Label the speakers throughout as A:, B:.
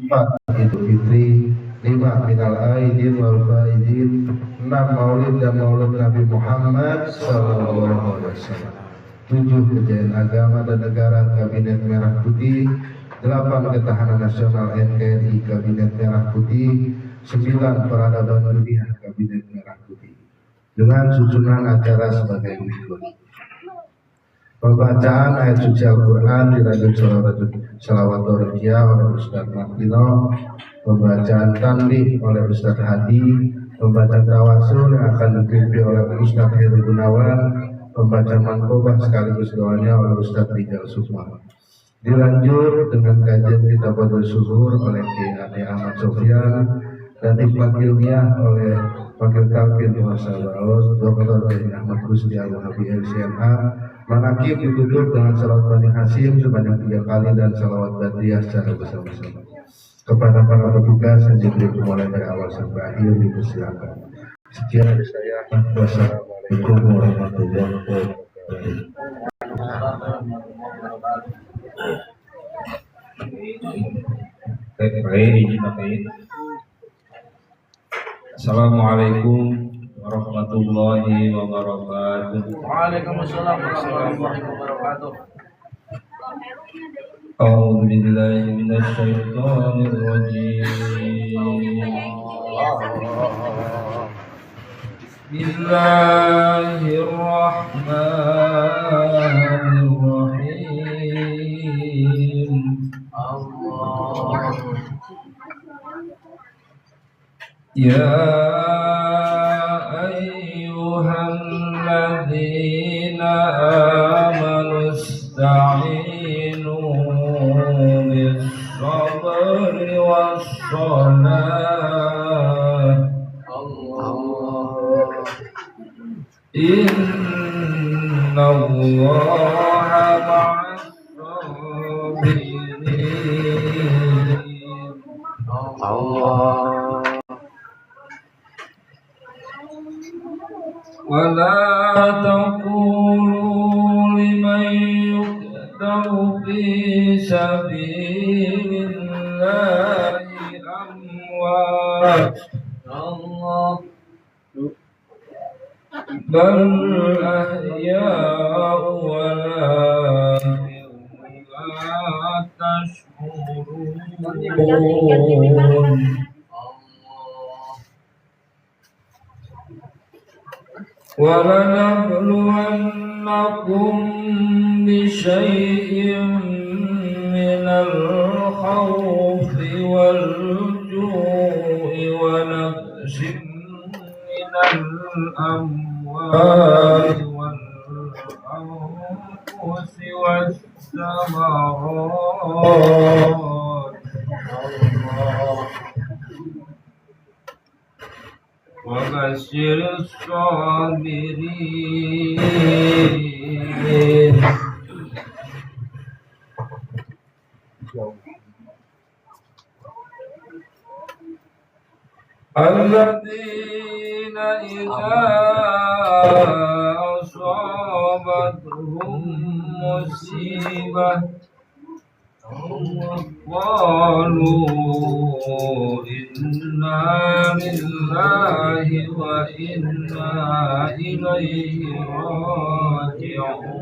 A: 4 Idul Fitri, 5 minal aidin wal faidin, 6 Maulid dan Maulid Nabi Muhammad sallallahu alaihi wasallam, 7 kejayaan agama dan negara Kabinet Merah Putih, 8 ketahanan nasional NKRI Kabinet Merah Putih, 9 peradaban dunia Kabinet Merah Putih. Dengan susunan acara sebagai berikut: pembacaan ayat suci Al-Quran dirajut Salawatoriyah oleh Ustaz Martino, pembacaan tanbih oleh Ustaz Hadi, pembacaan tawasul yang akan dipimpin oleh Ustaz Heri Gunawan, pembacaan manqobah sekaligus doanya oleh Ustaz Rijal Sukma. Dilanjut dengan kajian kitab Suhur oleh Kiai Ahmad Sofyan dan hikmat ilmiah oleh Wakil Kalkin Masa Baos Dr. Ahmad Gusti Al-Wahabi LCMA. Manakib ditutup dengan salawat Bani Hasim sebanyak 3 kali dan salawat Badriyah secara bersama-sama. Kepada para petugas yang diberi mulai dari awal sampai akhir dipersilakan. Sekian dari saya. Wassalamualaikum warahmatullahi wabarakatuh.
B: Assalamualaikum warahmatullahi wabarakatuh.
C: Waalaikumsalam warahmatullahi wabarakatuh.
B: A'udzu billahi minasy syaithanir rajim. Bismillahirrahmanirrahim. Ya ayyuhalladzina amanu ista'inu bis-sabri was-salah. Innallaha ma'as-sabirin. ولا تقولوا لمن يقتل في سبيل الله أموات بل أحياء ولكن لا تشعرون. وَلَنَبْلُوَنَّكُمْ بِشَيْءٍ مِّنَ الْخَوْفِ وَالْجُوعِ وَنَقْصٍ مِّنَ الْأَمْوَالِ وَالْأَنفُسِ وَالثَّمَرَاتِ وبشر الصابرين. الذين إذا أصابتهم مصيبة قالوا إنا لله وإنا إليه راجعون.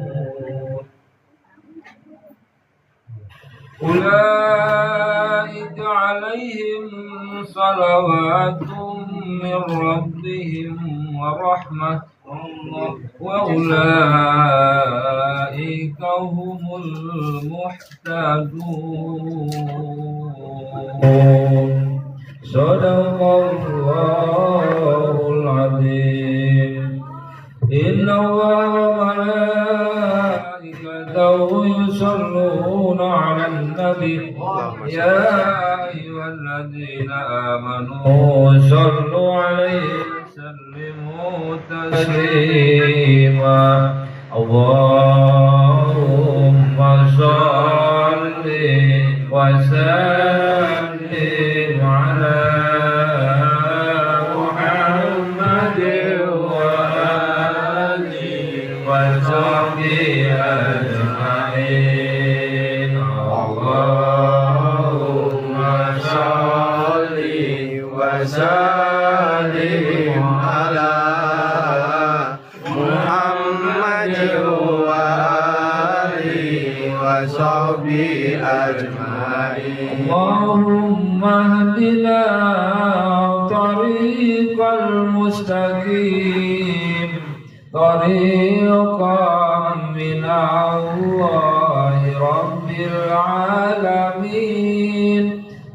B: أولئك عليهم صلوات من ربهم ورحمة وأولئك هم المهتدون. صدق الله العظيم. إن الله وملائكته يصلون على النبي يا أيها الذين آمنوا صلوا عليه وسلموا تسليما. اللهم صل وسلم على محمد وآله وصحبه أجمعين. اللهم صل اللهم اهدنا طريق المستقيم طريقا من الله رب العالمين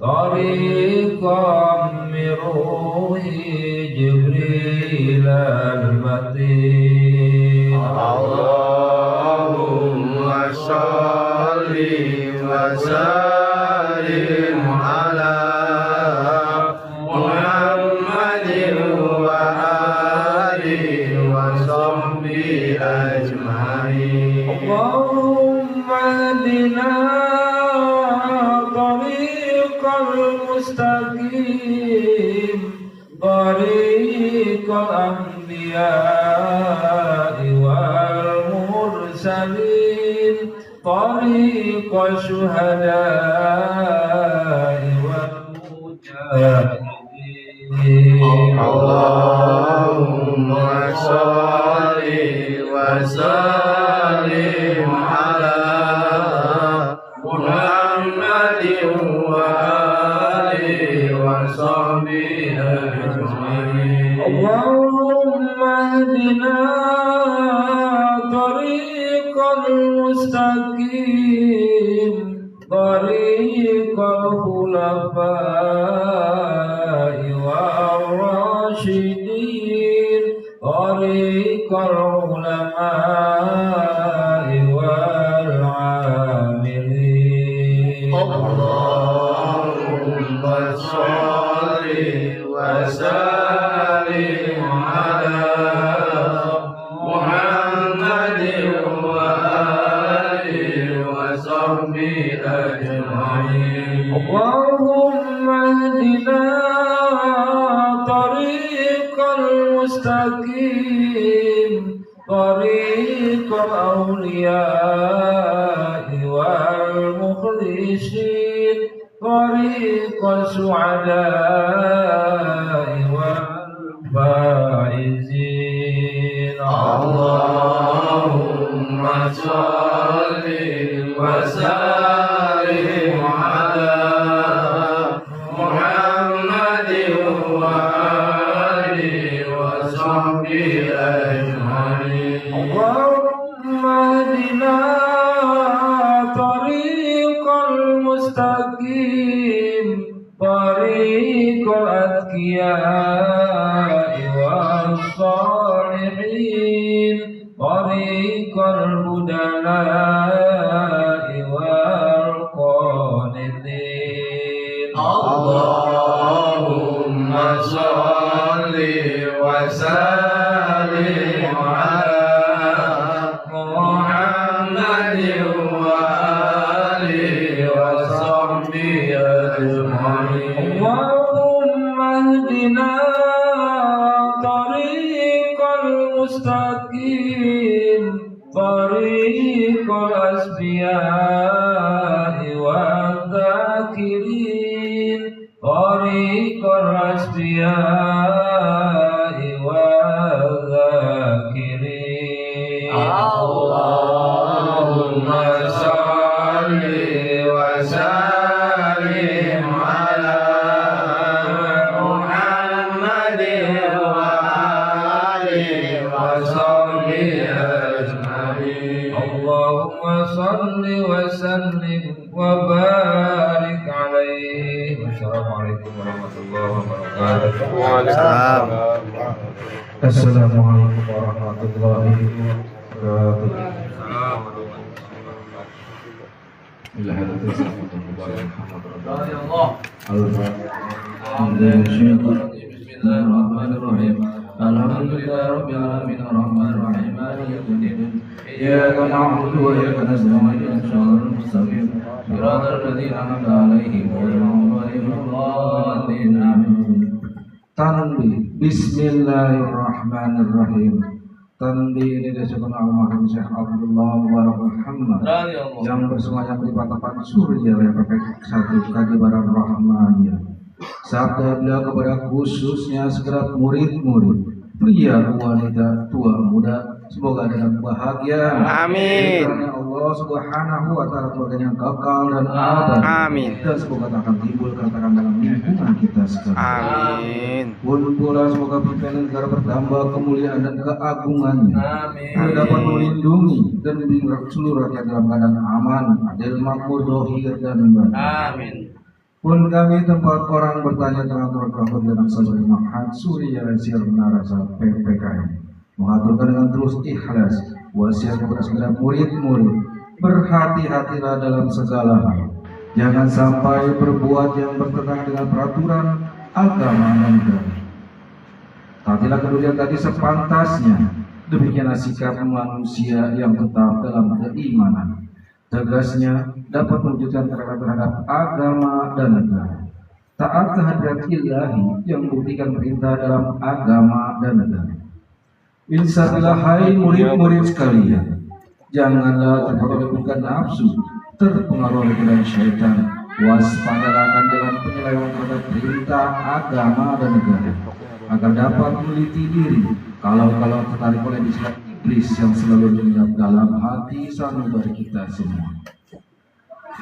B: طريقا من روح جبريل المتين
D: اللهم صل وسلم على محمد وآله وصحبه أجمعين
B: اللهم اهدنا طريق المستقيم طريق الأنبياء والمرسلين طريق الشهداء والمجاهدين
D: اللهم صل وسلم على محمد وآله وصحبه أجمعين
B: اللهم اهدنا طريق المستقيم طريق الخلفاء والراشدين طريق العلماء والعاملين
D: اللهم صل وسلم على محمد وآله وصحبه أجمعين
B: اللهم اهدنا طريق المستقيم طريق الأولياء والمخلصين طريق السعداء والفائزين
D: اللهم صل وسلم على محمد وآله وصحبه أجمعين
B: اللهم اهدنا طريق المستقيم طريق الأذكياء والصالحين طريق البدلاء والقانتين
D: اللهم صل وسلم على محمد وآله وصحبه أجمعين
B: اللهم اهدنا طريق المستقيم طريق الأسبياء والذاكرين طريق الأسبياء والذاكرين
D: اللهم صل وسلم على محمد وآله وصحبه أجمعين
B: اللهم صل وسلم وبارك عليه. والسلام عليكم ورحمة الله وبركاته.
A: Assalamualaikum warahmatullahi wabarakatuh.
C: Bismillahirrahmanirrahim. Alhamdulillahirabbil alamin arrahmanir rahim maliki yaumiddin. Iyyaka na'budu wa iyyaka nasta'in ihdinas siratal mustaqim siratal ladzina an'amta 'alaihim ghairil maghdubi 'alaihim amin.
A: Tanbih. Bismillahirrahmanirrahim. Tanbih ini disebut almarhum Syekh Abdullah Mubarak Muhammad yang bersemayam di patapan surya yang perfect satu kadibaran rahmannya. Sabda beliau kepada khususnya segenap murid-murid
C: pria, wanita, tua, muda, semoga dengan bahagia.
D: Amin.
C: Karena Allah Subhanahu wa taala keluarganya kekal dan abadi.
D: Amin.
C: Dan semoga tak akan timbul keretakan dalam lingkungan kita sekarang.
D: Amin.
C: Pun pula semoga pimpinan negara bertambah kemuliaan dan keagungannya.
B: Amin.
C: Dapat melindungi dan membimbing seluruh rakyat dalam keadaan aman, adil, makmur, zahir dan batin.
B: Amin.
C: Pun kami tempat orang bertanya tentang Tuhan dan Saudara Mahat Surya Sirna Rasa PPKM mengaturkan dengan terus ikhlas wasiat kepada segala murid-murid, berhati-hatilah dalam segala hal, jangan sampai berbuat yang bertentangan dengan peraturan agama dan negara. Taatilah kedudukan tadi sepantasnya, demikianlah sikap manusia yang tetap dalam keimanan. Tegasnya dapat mewujudkan kerelaan terhadap agama dan negara. Taat kehadirat ilahi yang membuktikan perintah dalam agama dan negara. Insyaallah, hai murid-murid sekalian, janganlah terpengaruh oleh nafsu, terpengaruh oleh godaan syaitan. Waspadalah akan jalan penyelewengan terhadap perintah agama dan negara, agar dapat meliti diri kalau tertarik oleh bisikan iblis yang selalu menginap dalam hati sanubari kita semua.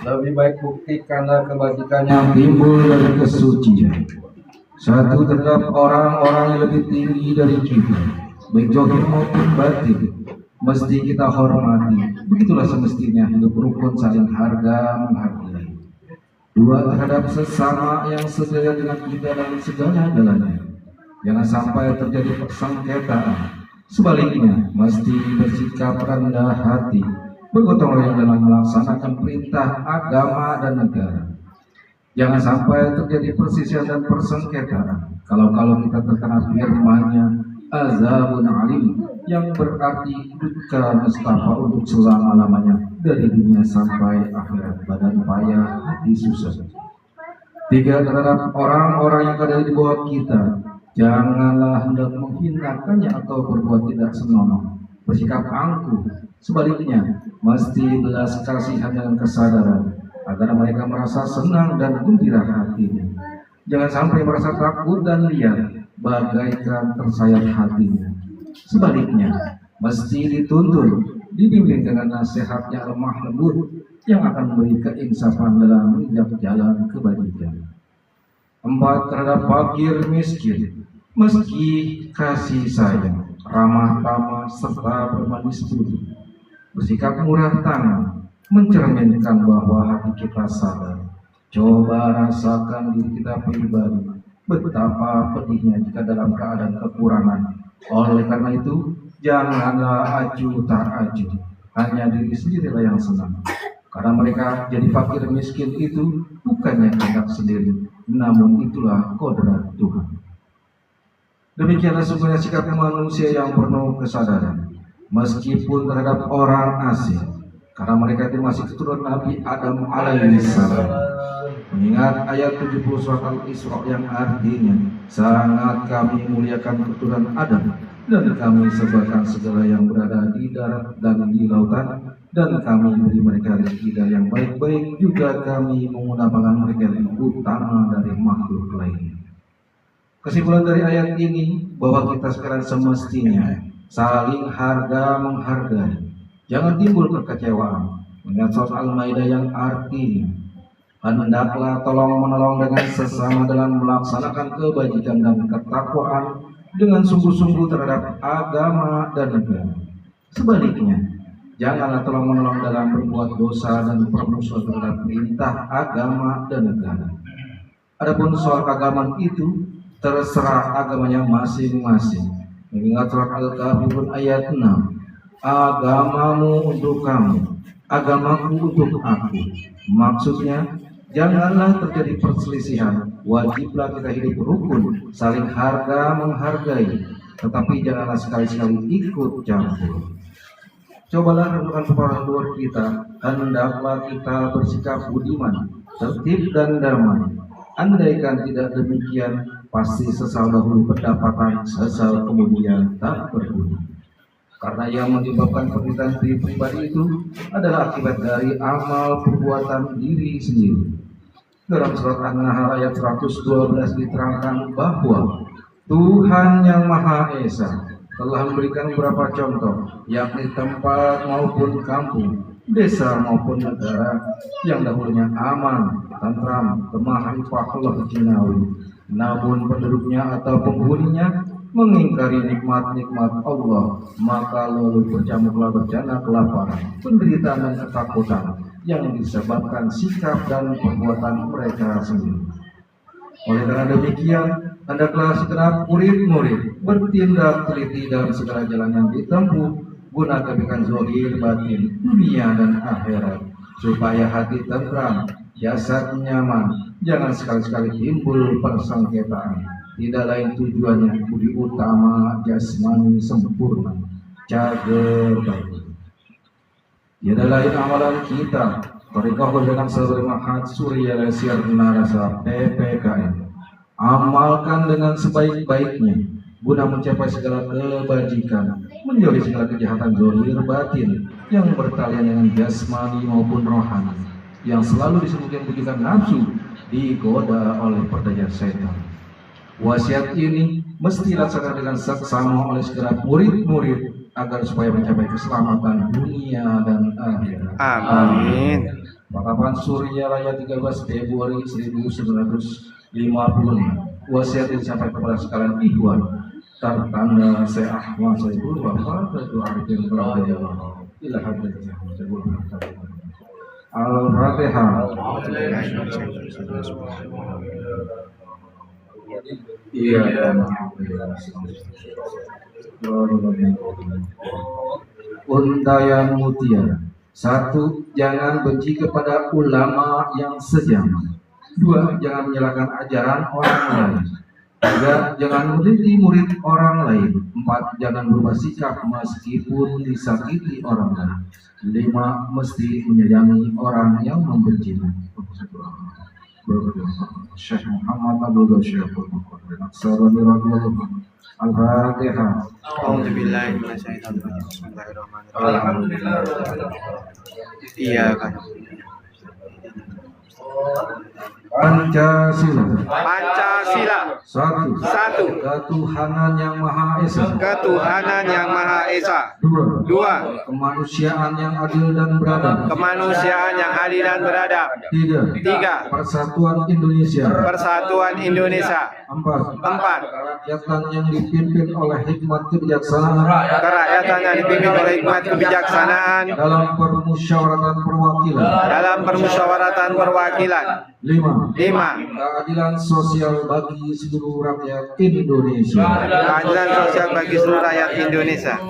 C: Lebih baik buktikanlah kebajikan yang timbul dari kesucian. Satu, terhadap orang-orang yang lebih tinggi dari kita, baik zahir maupun batin, mesti kita hormati. Begitulah semestinya hidup rukun, saling harga menghargai. Dua, terhadap sesama yang sederajat dengan kita dalam segala-galanya, jangan sampai terjadi persengketaan. Sebaliknya, mesti bersikap rendah hati, bergotong royong dalam melaksanakan perintah agama dan negara. Jangan sampai terjadi persisian dan persengketaan. Kalau kita terkena firman-Nya, azabun alim, yang berarti duka nestapa untuk selama-lamanya dari dunia sampai akhirat, badan payah, hati susah. Tiga, terhadap orang-orang yang ada di bawah kita, janganlah hendak menghinakannya atau berbuat tidak senonoh, bersikap angkuh. Sebaliknya, mesti belas kasihan dengan kesadaran, agar mereka merasa senang dan gembira hatinya. Jangan sampai merasa takut dan liar, bagaikan tersayat hatinya. Sebaliknya, mesti dituntun, dibimbing dengan nasihat yang lemah lembut, yang akan memberi keinsafan dalam menginjak jalan kebajikan. Empat, terhadap fakir miskin, meski kasih sayang, ramah tamah, serta bermanis budi, bersikap murah tangan, mencerminkan bahwa hati kita sadar. Coba rasakan diri kita pribadi, betapa pedihnya jika dalam keadaan kekurangan. Oleh karena itu, janganlah acuh tak acuh, hanya diri sendirilah yang senang. Karena mereka jadi fakir miskin itu bukannya kehendak sendiri, namun itulah kodrat Tuhan. Demikianlah sesungguhnya sikap manusia yang penuh kesadaran, meskipun terhadap orang asing, karena mereka itu masih keturunan Nabi Adam alaihissalam. Mengingat ayat 70 surat Al-Isra yang artinya, sangat kami muliakan keturunan Adam, dan kami sebarkan segala yang berada di darat dan di lautan, dan kami beri mereka rezeki dari yang baik-baik, juga kami mengutamakan mereka yang utama dari makhluk lainnya. Kesimpulan dari ayat ini bahwa kita sekarang semestinya saling harga menghargai, jangan timbul kekecewaan. Mengingat surat Al-Maidah yang artinya, hendaklah tolong menolong dengan sesama dalam melaksanakan kebajikan dan ketakwaan dengan sungguh-sungguh terhadap agama dan negara. Sebaliknya, janganlah tolong menolong dalam berbuat dosa dan permusuhan terhadap perintah agama dan negara. Adapun soal keagamaan itu terserah agamanya masing-masing. Mengingat surat Al-Kafirun ayat 6, agamamu untuk kamu, agamaku untuk aku. Maksudnya, janganlah terjadi perselisihan. Wajiblah kita hidup rukun, saling harga menghargai, tetapi janganlah sekali-sekali ikut campur. Cobalah renungkan kepada luar kita, hendaklah kita bersikap budiman, tertib dan damai. Andaikan tidak demikian, pasti sesal dahulu pendapatan, sesal kemudian tak berguna. Karena yang menyebabkan penderitaan diri pribadi itu adalah akibat dari amal perbuatan diri sendiri. Dalam surat An-Nahl ayat 112 diterangkan bahwa
E: Tuhan yang Maha Esa telah memberikan beberapa contoh, yakni tempat maupun kampung, desa maupun negara yang dahulunya aman, tentram, temah Allah jinawi, namun penduduknya atau penghuninya mengingkari nikmat-nikmat Allah, maka lalu bercamuklah bencana kelaparan, penderitaan dan ketakutan yang disebabkan sikap dan perbuatan mereka sendiri. Oleh karena demikian, hendaklah segenap murid-murid bertindak teliti dalam segala jalan yang ditempuh guna kebaikan zahir batin, dunia dan akhirat, supaya hati tentram, jasad nyaman, jangan sekali-sekali timbul persengketaan. Tidak lain tujuannya budi utama jasmani sempurna, cager baik. Tiada lain amalan kita Torikoh dengan saudara Mahat Surya Lesiar Narasa PPKN. Amalkan dengan sebaik-baiknya guna mencapai segala kebajikan, menjauhi segala kejahatan zahir batin yang bertalian dengan jasmani maupun rohani, yang selalu disebutkan pujikan nafsu digoda oleh perdaya setan. Wasiat ini mesti dilaksanakan dengan seksama oleh segenap murid-murid agar supaya mencapai keselamatan dunia dan akhirat.
D: Amin.
E: Pakapan Surya Raya 13 Februari 1956. Wasiat disampaikan kepada sekalian ikhwan tertanda Syekh Ahmad Saiful Wafat Datu Arifin radhiyallahu ila hadratin Al-Fatihah. Iya. Untayan mutiara. 1. Jangan benci kepada ulama yang sejaman. 2. Jangan menyalahkan ajaran orang lain. 3. Jangan meneliti murid orang lain. 4. Jangan berubah sikap meskipun disakiti orang lain. 5. Mesti menyayangi orang yang membencimu. Syekh Muhammad Abdul Syaikhul Muqaddim Sarani radhiyallahu Al-Fatihah.
D: A'udzubillahi minasyaitonir rajim. Bismillahirrahmanirrahim. Iya kan.
E: Pancasila.
D: Pancasila.
E: 1. Ketuhanan yang Maha Esa.
D: Ketuhanan yang Maha Esa.
E: 2.
D: 2.
E: Kemanusiaan yang adil dan beradab.
D: Kemanusiaan yang adil dan beradab.
E: 3.
D: 3.
E: Persatuan Indonesia.
D: Persatuan Indonesia.
E: 4.
D: 4.
E: Kerakyatan yang dipimpin oleh hikmat kebijaksanaan
D: Kerakyatan yang dipimpin oleh hikmat kebijaksanaan
E: dalam permusyawaratan perwakilan.
D: dalam permusyawaratan perwakilan.
E: 5.
D: 5.
E: Keadilan sosial bagi seluruh rakyat Indonesia.
D: Keadilan sosial bagi seluruh rakyat Indonesia.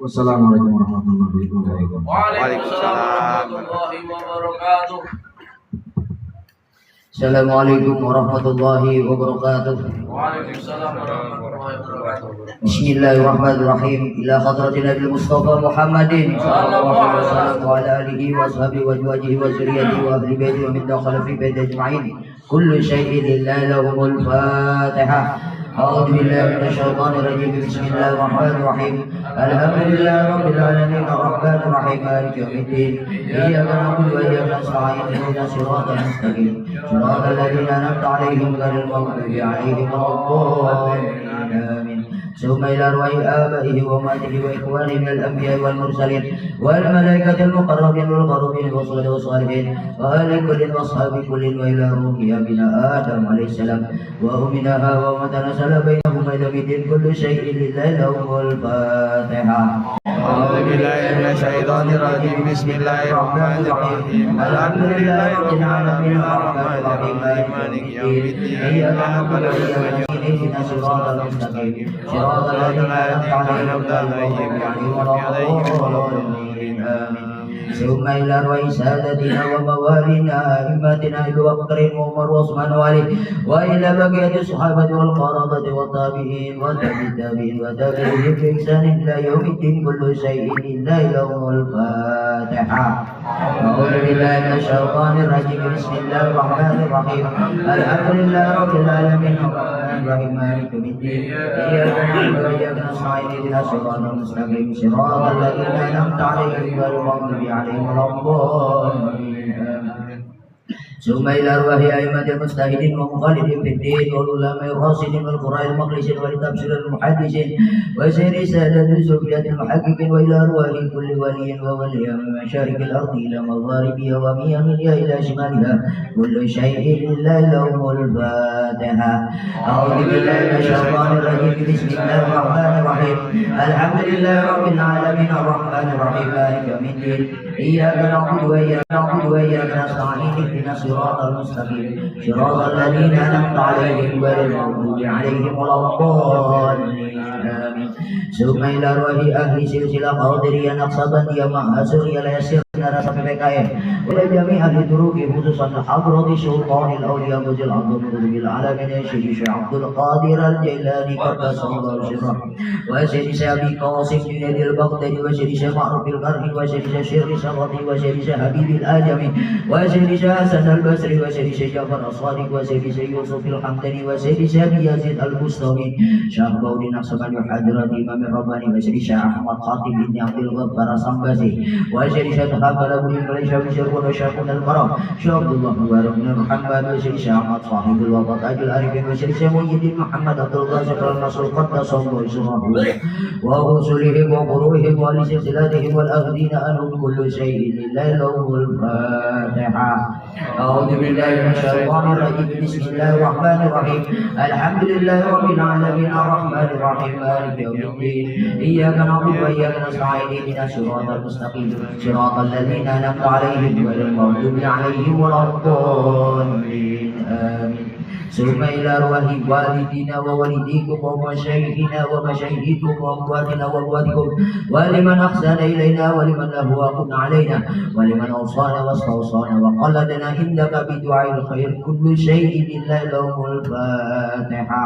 E: Wassalamualaikum warahmatullahi wabarakatuh.
D: Waalaikumsalam.
F: Assalamualaikum warahmatullahi wabarakatuh. Bismillahirrahmanirrahim. Ila hadratin Nabi Mustafa Muhammadin sallallahu alaihi wasallam wa ala alihi wa sahbihi wa azwajihi wa zurriyyatihi wa ahli baitihi wa min dakhala fi baiti ajma'in. Kullu syai'in lillahi lahumul Fatihah. أعوذ بالله من الشيطان الرجيم بسم الله الرحمن الرحيم الحمد لله رب العالمين الرحمن الرحيم مالك يوم الدين إياك نعبد وإياك نستعين اهدنا الصراط المستقيم صراط الذين أنعمت عليهم غير المغضوب عليهم ولا الضالين آمين ثم إلى أرواح آبائه وأمهاته وإخوانه من الأنبياء والمرسلين والملائكة المقربين والغربين والصالحين والصالحين وأهل كل وأصحاب كل وإلى روح أبينا آدم عليه السلام وأمنا هوى ومتناسل بينهما إلى الدين كل شيء لله له الفاتحة.
D: أعوذ بالله من الشيطان الرجيم بسم الله الرحمن الرحيم الحمد لله رب العالمين الرحمن الرحيم مالك يوم الدين إياك نعبد وإياك نستعين اهدنا الصراط المستقيم صراط الذين أنعمت عليهم غير المغضوب عليهم آمين ثم إلى أرواح سادتنا وموالينا أئمتنا أبي بكر وعمر وعثمان وعلي وإلى بقية الصحابة والقرابة والتابعين والتابعين وتابعين بإحسان إلى يوم الدين كل شيء إلا يوم الفاتحة. أعوذ بالله من الشيطان الرجيم بسم الله الرحمن الرحيم الحمد لله رب العالمين الرحمن الرحيم مالك يوم الدين إياك نعبد وإياك نستعين اهدنا الصراط المستقيم صراط الذين أنعمت عليهم غير المغضوب عليهم ولا الضالين.
F: ثم إلى أرواح أئمة المجتهدين ومخالفين في الدين والعلماء الراشدين والقراء المخلصين ولتبشير المحدثين وسير سادة الصوفية المحققين وإلى أرواح كل ولي وولي من مشارق الأرض إلى مغاربها ومن يمينها إلى شمالها كل شيء لله لهم الفاتحة. أعوذ بالله من الشيطان الرجيم بسم الله الرحمن الرحيم الحمد لله رب العالمين الرحمن الرحيم مالك يوم الدين إياك نعبد وإياك نستعين اهدنا الصراط المستقيم صراط الذين أنعمت عليهم غير المغضوب عليهم ولا الضالين آمين. ثم إلى أرواح أهل سلسلة قادرية نقصبندية معاصرية لا يسير rasa PPKM oleh jami ahli turuki khususan hadrati sultan al-awliya buzil abdul bil alamin Syekh Abdul Qadir al-Jailani qaddasallahu sirrah wa Syekh Abi Qasim bin al-Baghdadi wa Syekh Ma'ruf al-Qarni wa Syekh Sabati wa Syekh Habib al-Ajami wa Syekh Hasan al-Basri wa Syekh Jafar as-Sadiq wa Syekh Yusuf al-Hamdani wa Syekh Yazid al-Bustami Syekh Baudi Naqsabandi hadrati Imam Rabbani wa Syekh Ahmad Khatib bin Abdul Ghaffar as-Sambasi wa Syekh قال من ليس بشر وشاق القرى شعب الله مبارك بن محمد وشيخ أحمد صاحب الوقت أجل عارفين وشيخ محمد محمد عبد الرازق النصر قدس الله سره ورسلهم وقروهم ولسلسلتهم والأخذين عنهم كل شيء لله لهم الفاتحة. أعوذ بالله من الشيطان الرجيم بسم الله الرحمن الرحيم الحمد لله رب العالمين الرحمن الرحيم مالك يوم الدين إياك نعبد وإياك نستعين اهدنا الصراط المستقيم صراط الذين أنعمت عليهم غير المغضوب عليهم ولا الضالين آمين. ثم إلى أرواح والدينا ووالديكم ومشايخنا ومشايخكم وأمواتنا وأمواتكم ولمن أحسن إلينا ولمن له حق علينا ولمن أوصانا واستوصانا وقلدنا عندك بدعاء الخير كل شيء لله لهم الفاتحة.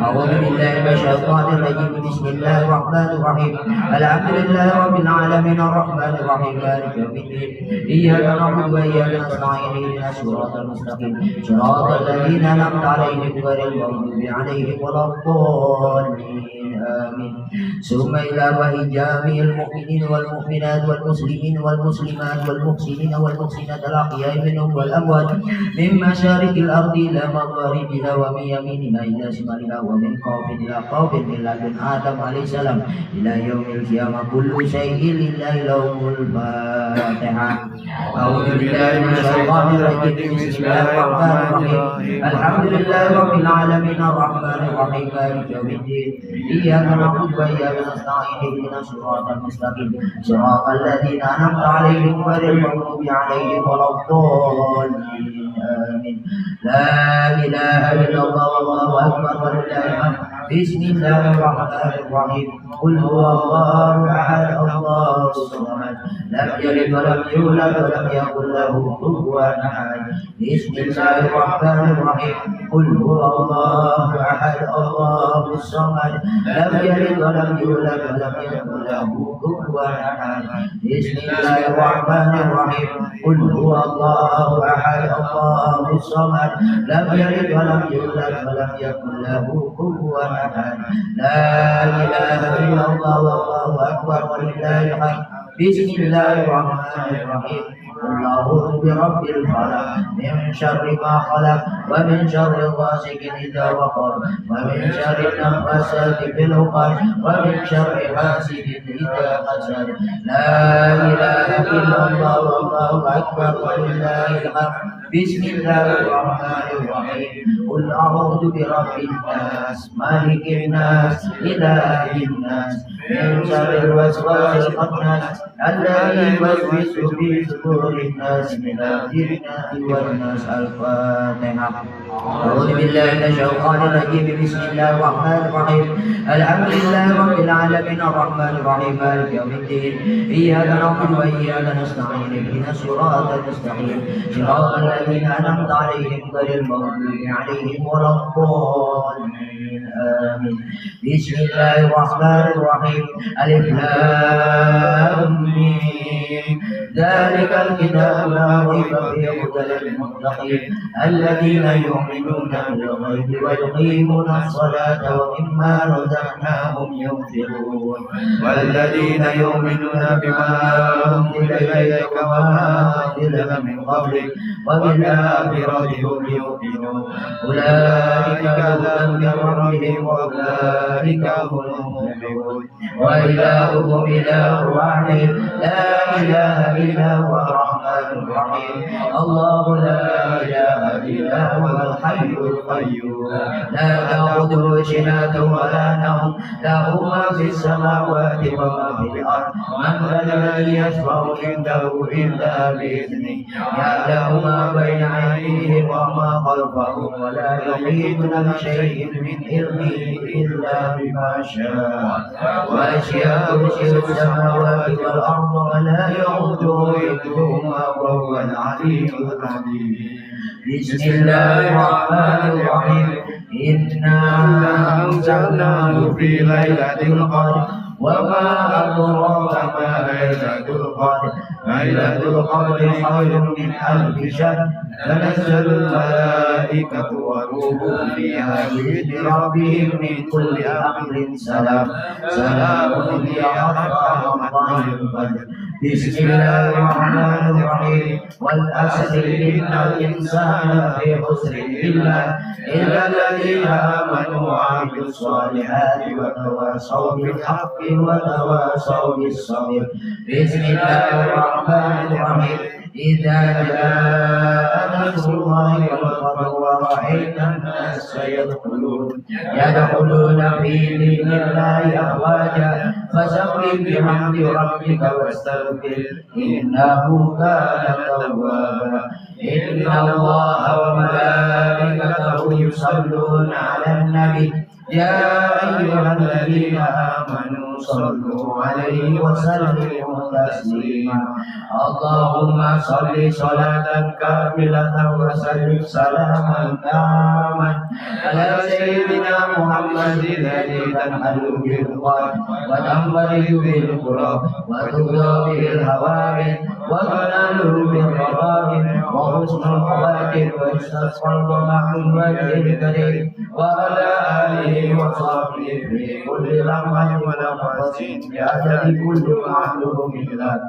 F: أعوذ بالله من الشيطان الرجيم بسم الله الرحمن الرحيم الحمد لله رب العالمين الرحمن الرحيم مالك يوم الدين إياك نعبد وإياك نستعين اهدنا الصراط المستقيم صراط الذين أنعمت عليهم غير المغضوب عليهم ولا الضالين آمين. ثم إلى أرواح جميع المؤمنين والمؤمنات والمسلمين والمسلمات والمحسنين والمحسنات الأحياء منهم والأموات من مشارق الأرض إلى مغاربها ومن يمينها إلى شمالها ومن خوف إلى خوف من لدن آدم عليه السلام إلى يوم القيامة كل شيء لله لهم الفاتحة. أعوذ بالله من الشيطان الرجيم بسم الله الرحمن الرحيم الحمد لله رب العالمين الرحمن الرحيم مالك يوم الدين إياك نعبد وإياك نستعين اهدنا الصراط المستقيم صراط الذين أنعمت عليهم غير المغضوب عليهم ولا الضالين آمين. لا إله إلا الله والله أكبر ولله الحمد. بسم الله الرحمن الرحيم قل هو الله أحد الله الصمد لم يلد ولم يولد ولم يكن له كفوا أحد. بسم الله الرحمن الرحيم قل هو الله أحد الله الصمد لم يلد ولم يولد ولم يكن له كفوا أحد. بسم الله الرحمن الرحيم قل هو الله أحد الله الصمد لم يلد ولم يولد ولم يكن له كفوا أحد. لا إله إلا الله والله أكبر ولله الحمد. بسم الله الرحمن الرحيم قل أعوذ برب الفلق من شر ما خلق ومن شر غاسق إذا وقر ومن شر النفاثات في العقد ومن شر حاسد إذا حسد. لا إله إلا الله والله أكبر ولله الحمد. بسم الله الرحمن الرحيم قل أعوذ برب الناس مالك الناس إله الناس من شر الوسواس الخناس الذي يوسوس في صدور الناس من الجنة والناس. الفاتحة. أعوذ بالله من الشيطان الرجيم بسم الله الرحمن الرحيم الحمد لله رب العالمين الرحمن الرحيم مالك يوم الدين إياك نعبد وإياك نستعين اهدنا الصراط المستقيم صراط الذين أنعمت عليهم غير المغضوب عليهم ولا الضالين آمين. بسم الله الرحمن الرحيم ألف لام ميم ذلك الكتاب لا ريب فيه هدى للمتقين الذين يؤمنون بالغيب ويقيمون الصلاة ومما رزقناهم ينفقون
D: والذين يؤمنون بما أنزل إليك وما أنزل من قبلك وبالآخرة هم يوقنون
F: أولئك هدى من ربهم وأولئك هم المفلحون وإلهكم إله واحد لا إله إلا هو الرحمن الرحيم الله لا إله إلا هو الحي القيوم لا تأخذه سنة ولا نوم له ما في السماوات وما في الأرض من ذا الذي يشفع عنده إلا بإذنه يعلم ما بين أيديهم وما خلفهم ولا يحيطون بشيء من علمه إلا بما شاء وسع كرسيه السماوات والأرض ولا يؤوده حفظهما وهو العلي العظيم بسم الله الرحمن الرحيم إنا أنزلناه في ليلة القدر وما أدراك ما ليلة القدر ليلة القدر خير من ألف شهر تنزل الملائكة والروح فيها بإذن ربهم من كل أمر سلام هي حتى مطلع الفجر بسم الله الرحمن الرحيم والعصر إن الإنسان في خسر إلا الذين آمنوا وعملوا الصالحات وتواصوا بالحق وتواصوا بالصبر بسم الله الرحمن الرحيم إذا جاء نصر الله والفتح ورأيت الناس يدخلون في دين الله أفواجا فسبح بحمد ربك واستغفر إنه كان توابا إن الله وملائكته يصلون على النبي يا أيها الذين آمنوا صلوا عليه وسلموا تسليما اللهم صل صلاة كاملة وسلم سلاما تاما على سيدنا محمد الذي تنحل بالقرب وتنفرد بالقرب وتبدأ به الهوائج وتنال بالرغائب وحسن الخواتم ويستسقى محمد الكريم وعلى آله وصحبه في كل لمحة ونفس بعدد كل معلوم لك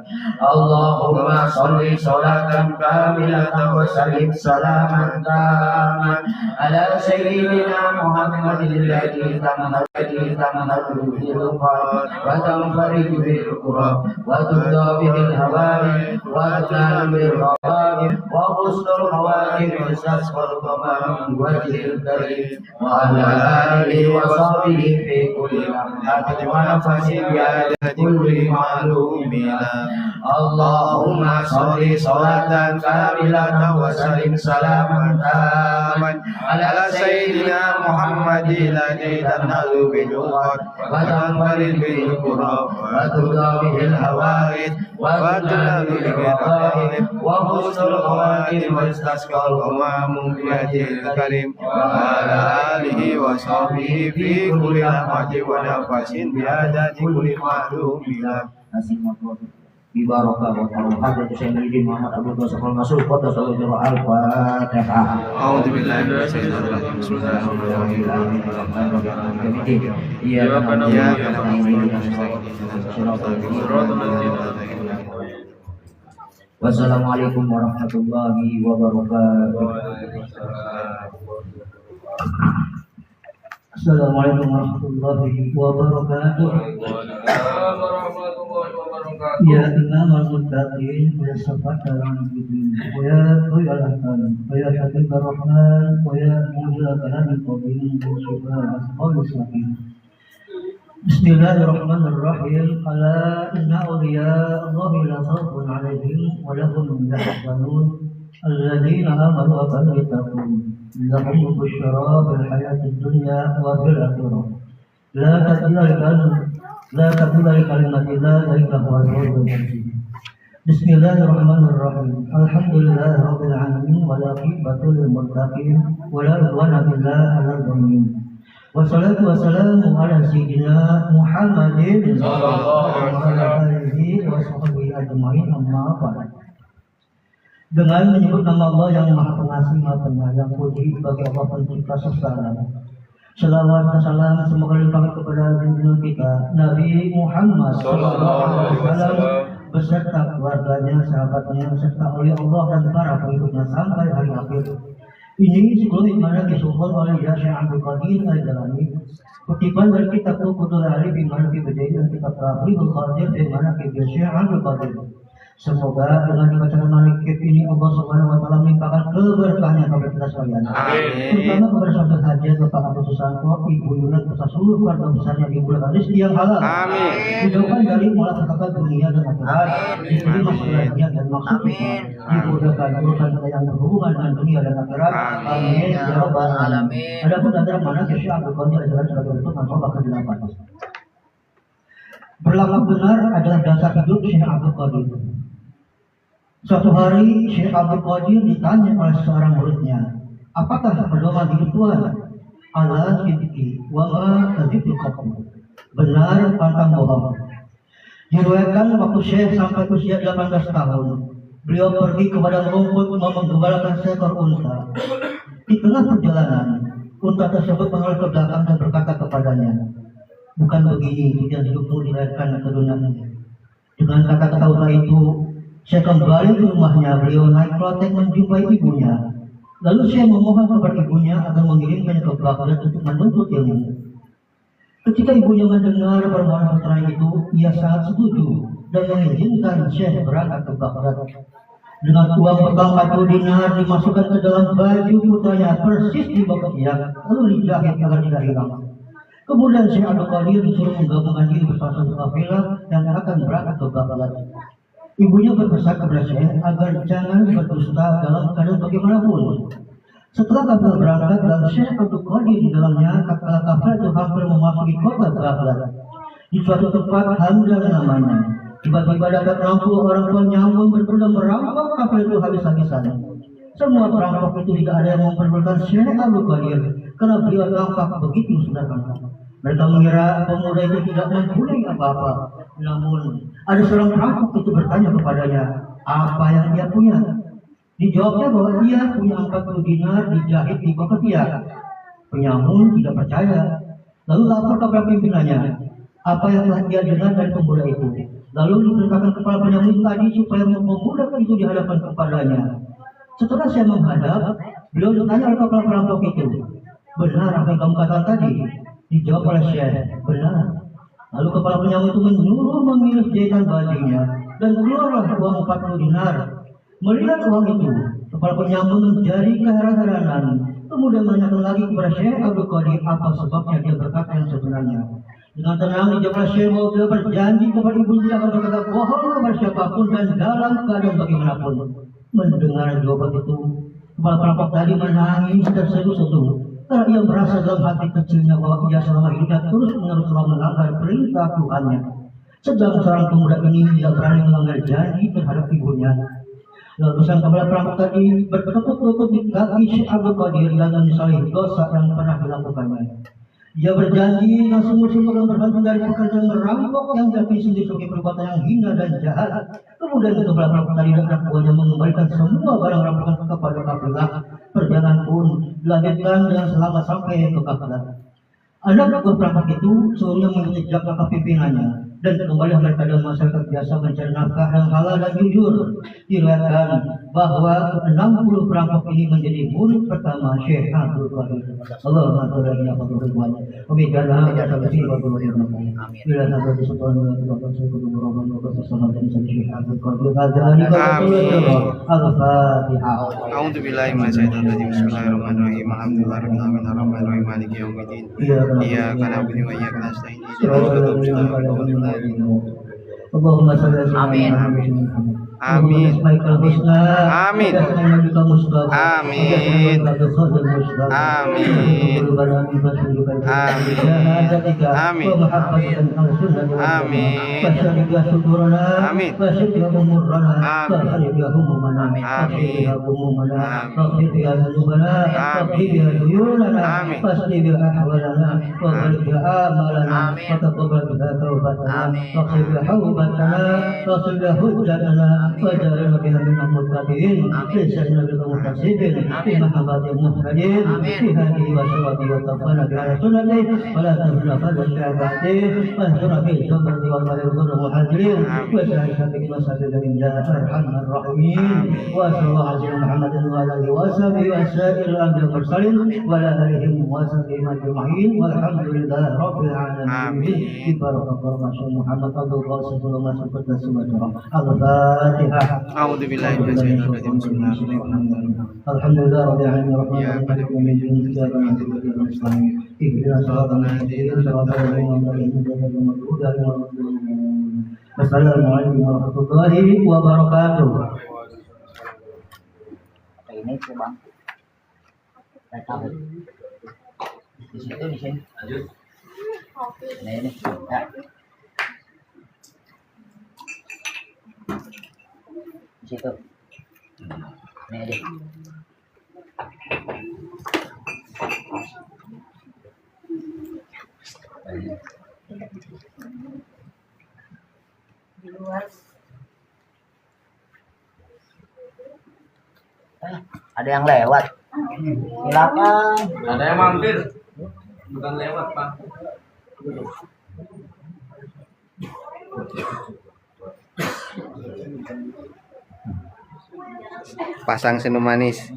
F: اللهم صل صلاة كاملة وسلم سلاما تاما على سيدنا محمد الذي تنهل بالقرب وتنفرج بالقرب وتبدأ به الهوائج وتنال بالرغائب وحسن الخواتم ويستسقى الغمام وجه الكريم وعلى آله وصحبه في كل لمحة ونفس بعدد كل معلوم لك اللهم صل صلاة كاملة وسلم سلاما تاما على سيدنا محمد الذي تنهل بالقرب وتنفرد بالقرب وتبدأ به الهوائج وتنال بالرغائب وحسن الخواتم ويستسقى الغمام بوجه الكريم وعلى آله وصحبه في كل لمحة ونفس بعدد كل معلوم لك Bibarokah wa ta'ala hadat Sayyidina Muhammad Abdul Basakul Masuk Qadda Sallallahu Al-Fatihah.
D: A'udzubillahi minasyaitonir rajim. Bismillahirrahmanirrahim.
F: Iya kana Wassalamualaikum warahmatullahi wabarakatuh. Assalamualaikum warahmatullahi wabarakatuh. Ya imamal muttaqin wa safata al-mujrimin wa ya qayyal hakim wa ya habib ar-rahman wa ya mujib kalam al-qadim wa shifaa al-sakin. Bismillahirrahmanirrahim. Ala inna awliya Allahi la khawfun 'alaihim wa lahum yahzanun الذين آمنوا واتقوا لهم البشرى في الحياة الدنيا وفي الآخرة لا تبديل لكلمات الله ذلك هو الفوز المبين. بسم الله الرحمن الرحيم. الحمد لله رب العالمين والعاقبة للمتقين ولا عدوان إلا على الظالمين. والصلاة والسلام على سيدنا محمد وعلى آله وصحبه
G: ajmain, amma ba'd. Dengan menyebut nama Allah yang Maha Pengasih, Maha Penyayang, puji bagi Allah Pencipta semesta. Selawat dan salam semoga limpahkan kepada junjungan kita Nabi Muhammad SAW beserta keluarganya, sahabatnya, serta oleh Allah dan para pengikutnya sampai hari akhir. Ini sebelum mana disusun oleh Syekh Abdul Qadir Al-Jalani. Kutipan dari kitab Qudul Ari di mana dibejai dan kitab Tafsirul Qadir di mana Syekh Abdul Qadir. Semoga dengan dibacakan manakib ini Allah Subhanahu wa taala melimpahkan keberkahannya kepada kita sekalian. Terutama kepada sahabat hajat, Bapak Abu Susanto, Ibu Yunus, beserta seluruh keluarga besarnya dimudahkan rezeki yang halal. Dijauhkan dari malapetaka dunia dan akhirat. Diberi maksudnya dan maksud kita. Dimudahkan urusan kita yang berhubungan dengan dunia dan akhirat. Amin ya rabbal alamin. Adapun antara mana Syekh Abdul Qadir adalah sebagai bentuk mencoba ke-8. Berlaku benar adalah dasar hidup Syekh Abdul Qadir. Suatu hari Syekh Abdul Qadir ditanya oleh seorang muridnya, apakah pedoman hidup Tuhan? Ala sidqi wa ma tadzibul qabr. Benar pantang bohong. Diriwayatkan waktu Syekh sampai usia 18 tahun, beliau pergi ke padang rumput menggembalakan seekor unta. Di tengah perjalanan, unta tersebut menoleh ke belakang dan berkata kepadanya, bukan begini tujuan hidupmu dilahirkan ke dunia ini. Dengan kata-kata unta itu, saya kembali ke rumahnya. Beliau naik klotek menjumpai ibunya. Lalu saya memohon kepada ibunya agar mengirimkannya ke Baghdad untuk menuntut ilmu. Ketika ibunya mendengar permohonan putranya itu, ia sangat setuju dan mengizinkan Syekh berangkat ke Baghdad. Dengan uang bekal 40 dinar dimasukkan ke dalam baju putranya persis di bawah ketiak, lalu dijahit agar tidak hilang. Kemudian Syekh Abdul Qadir disuruh menggabungkan diri bersama satu kafilah yang akan berangkat ke Baghdad. Ibunya berpesan kepada Syekh agar jangan berdusta dalam keadaan bagaimanapun. Setelah kafilah berangkat dan Syekh Abdul Qadir di dalamnya, kafilah itu hampir memasuki kota Baghdad. Di suatu tempat Hamdan namanya, tiba-tiba ada 60 orang penyamun berkuda merampok kafilah itu habis-habisan. Semua perampok itu tidak ada yang memperdulikan Syekh Abdul Qadir karena beliau tampak begitu sederhana. Mereka mengira pemuda itu tidak mempunyai apa-apa. Namun ada seorang perampok itu bertanya kepadanya, apa yang dia punya? Dijawabnya bahwa dia punya 40 dinar dijahit di bawah ketiak. Penyamun tidak percaya, lalu lapor kepada pimpinannya apa yang telah dia dengar dari pemuda itu. Lalu diperintahkan kepala penyamun tadi supaya pemuda itu dihadapkan kepadanya. Setelah saya menghadap, beliau ditanya oleh kepala perampok itu, benar apa yang kamu katakan tadi? Dijawab oleh Syekh, benar. Lalu kepala penyamun itu menyuruh mengiris jahitan bajunya dan keluarlah uang 40 dinar. Melihat uang itu, kepala penyamun menjadi keheranan. Kemudian menanyakan lagi kepada Syekh Abdul Qadir apa sebabnya dia berkata yang sebenarnya. Dengan tenang dijawab oleh Syekh bahwa beliau berjanji kepada ibu tidak akan berkata bohong kepada siapapun dan dalam keadaan bagaimanapun. Mendengar jawaban itu, kepala perampok tadi menangis terseduh-seduh. Karena ia merasa dalam hati kecilnya bahwa ia selama hidupnya terus-menerus telah melanggar perintah Tuhannya. Sedang seorang pemuda ini tidak berani melanggar janji terhadap ibunya. Lalu sang kepala perampok tadi bertekuk-tekuk di kaki Syekh Abdul Qadir dan menyesali dosa yang pernah dilakukannya. Ia berjanji dengan sungguh-sungguh dan bergantung dari pekerjaan merampok yang diakui sendiri sebagai perbuatan yang hina dan jahat. Kemudian kepala perampok tadi dan anak buahnya mengembalikan semua barang rampokan kepada kafilah. Perjalanan pun dilanjutkan dengan selamat sampai ke Baghdad. Anak buah perampok itu seluruhnya mengikuti jejak langkah pimpinannya dan kembali mereka dengan masyarakat biasa mencari nafkah yang halal dan jujur. Diriwayatkan bahwa 60 perampok ini menjadi murid pertama Syekh Abdul Qadir. Allahumma shalli ala Muhammad. Wabiyana ya sabti wa Amin. Bila sampai di sekolah Bapak saya kudu rombong Bapak bersama dengan Syekh Abdul Qadir. Al-Fatihah.
D: A'udzu billahi minasyaitonir rajim. Bismillahirrahmanirrahim. Alhamdulillahirabbil alamin arrahmanirrahim maliki yaumiddin. Iyyaka na'budu wa iyyaka nasta'in. Ihdinas siratal mustaqim.
F: Allahumma shalli ala Muhammad.
D: Amin. Amin. Amin.
G: وجعلنا بها من المتقين لسنا بك متصدين في محبة المهتدين في هذه وصحبه وتوفنا بها سنته ولا تهنا فضل الشعباتين واهدنا في الصبر والغفر المهاجرين وسائر بك وسائر من جاء ارحم الراحمين وصلى الله على سيدنا محمد وعلى اله وصحبه وسائر الانبياء والمرسلين وعلى الهم وصحبه اجمعين والحمد لله رب العالمين ببركة رسول محمد صلى الله عليه وسلم الفاتحة.
D: أعوذ بالله من الشيطان الرجيم.
G: الحمد لله رب العالمين الرحمن الرحيم مالك يوم الدين إياك نعبد وإياك نستعين اهدنا الصراط المستقيم صراط الذين أنعمت عليهم غير المغضوب عليهم ولا الضالين. السلام عليكم ورحمة الله وبركاته.
F: Ini tuh bang, tahu di situ di sini. Nah ini, ya. Di situ. Ini aja. Di luar. Ada yang lewat. Silakan.
B: Ada yang mampir. Bukan lewat, Pak.
D: Pasang senyum manis.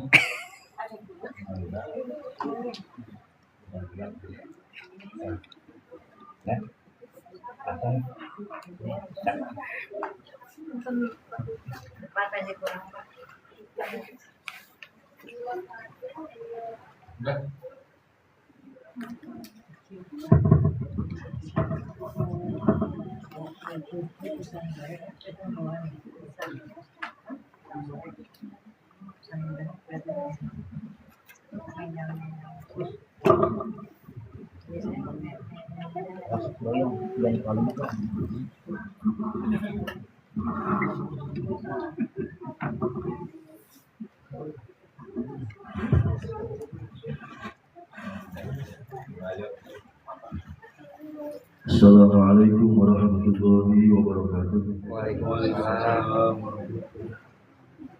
E: Assalamualaikum warahmatullahi wabarakatuh.
B: Waalaikumsalam.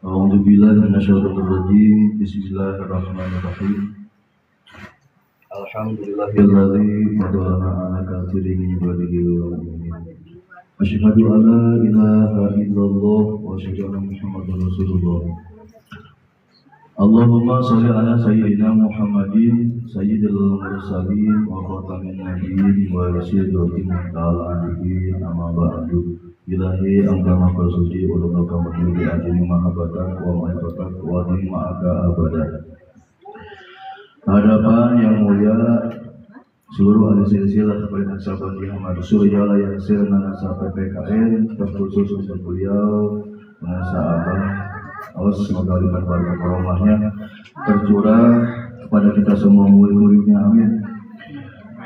E: A'udzubillahi minasyaitonir rajim. Bismillahirrahmanirrahim. Alhamdulillahilladzi fadlana ala katsirin min ibadihi wal mu'minin. Asyhadu an la ilaha illallah wa asyhadu anna Muhammadar Rasulullah. Allahumma shalli ala sayyidina Muhammadin sayyidil mursalin wa khatamin nabiyyin wa rasulil muta'allimin amma ba'du. Ilahi amdama qasudi wa laka mahmudi ajini mahabbatan wa ma'rifatan wa ma'aka abadan. Hadapan yang mulia seluruh ahli silsilah Baitul Sahabat Muhammad Surya yang sirna sampai PKN terkhusus untuk beliau sahabat. Allah semoga lipat barokah karomahnya tercurah kepada kita semua murid-muridnya, amin.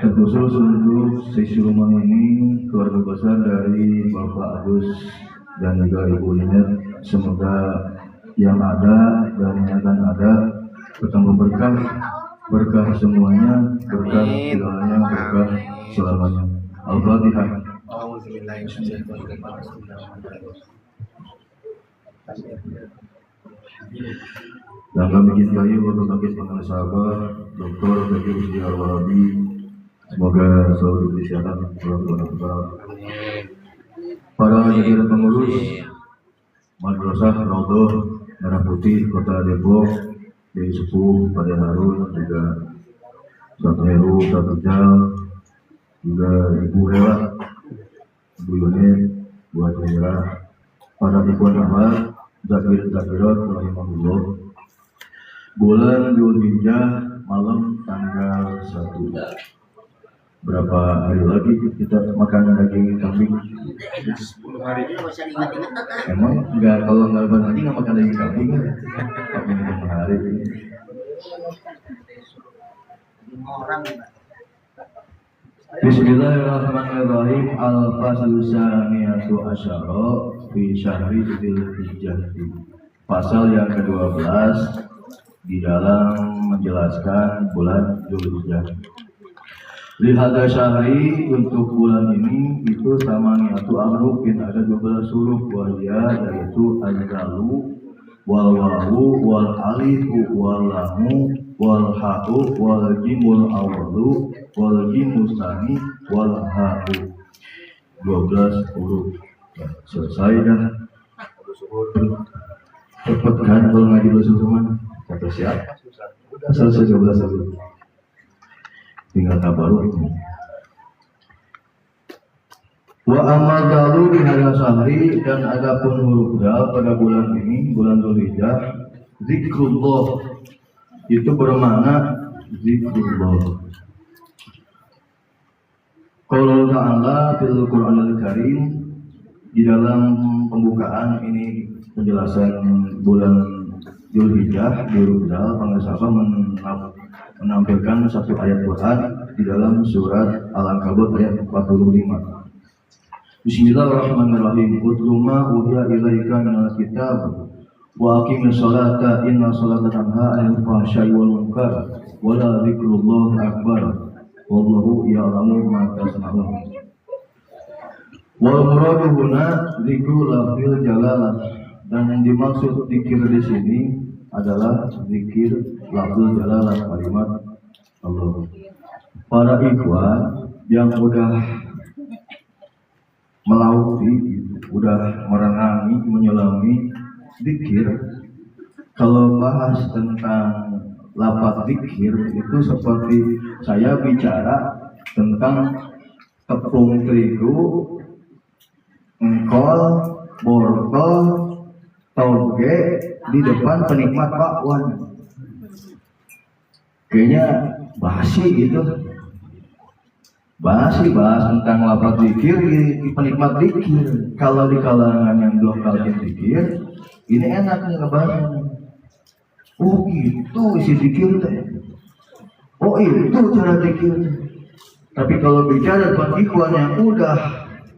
E: Terkhusus untuk sesi rumah ini keluarga besar dari Bapak Agus dan juga Ibu Linet, semoga yang ada dan yang akan ada bertambah berkah semuanya, berkah segalanya, berkah selamanya. Al-Fatihah. Dan kami cintai untuk kami pengenal sahabat Dr. Dr. Uzi Al-Warabi, semoga selalu diberi kesehatan para jajaran pengurus Madrasah Raudhah Merah Putih Kota Depok, dari Sepuh Pada Harun, juga Satu Heru, Satu Jal, juga Ibu Rela, Ibu Yunet, Bu Hajairah, para ikhwan ahwat Zakirat rahimahullah. Bulan Dzulhijjah malam tanggal 1.
C: berapa hari lagi kita makan daging kambing?
B: 10 hari.
C: Emang nggak, kalau nggak lebaran lagi nggak makan daging kambing kan? Tapi 5 hari. Bismillahirrahmanirrahim. Al-faslu saniyatu asyara fi syahri Dzulhijjah. Pasal yang ke-12 di dalam menjelaskan bulan Dzulhijjah. Lihada syahri, untuk bulan ini itu samaniatu ahrufin, ada 12 huruf wahya, yaitu al-zalu wal wawu wal alifu wal lamu wal ha'u wal jimul awalu wal jimus tsani wal ha'u. 12 huruf. Ya, selesai dah. Cepet kan kalau ngaji dulu teman. Kata siapa? Udah selesai 12 huruf. Tinggal tabaruk. Wa amal dalu di hari sahri, dan adapun huruf dal pada bulan ini, bulan Dzulhijjah, zikrullah, itu bermakna zikrullah. Qala ta'ala fil Qur'anil Karim, di dalam pembukaan ini penjelasan bulan Dzulhijjah, huruf dal, pengasaba menampilkan satu ayat Quran di dalam surat Al-Ankabut ayat 45. Bismillahirrahmanirrahim. Utlu ma uhiya ilaika minal kitab wa aqimis sholata inna sholata tanha 'anil fahsya'i wal munkar wa la dzikrullahi akbar wallahu ya'lamu ma tasna'un. Wal muradu huna dzikru lafzil jalalah, dan dimaksud zikir di sini adalah zikir lafzul jalalah, kalimat Allah. Para ikhwan yang udah melauti, udah merenangi, menyelami zikir, kalau bahas tentang lafaz zikir itu seperti saya bicara tentang tepung terigu, engkol, borgol, toge di depan penikmat bakwan. Kayaknya basi gitu. Bahas tentang lafaz zikir di penikmat zikir. Kalau di kalangan yang belum kalian zikir, ini enak nih ngebahasnya. Oh itu isi zikir teh. Oh itu cara zikir. Tapi kalau bicara tentang ikhwan yang udah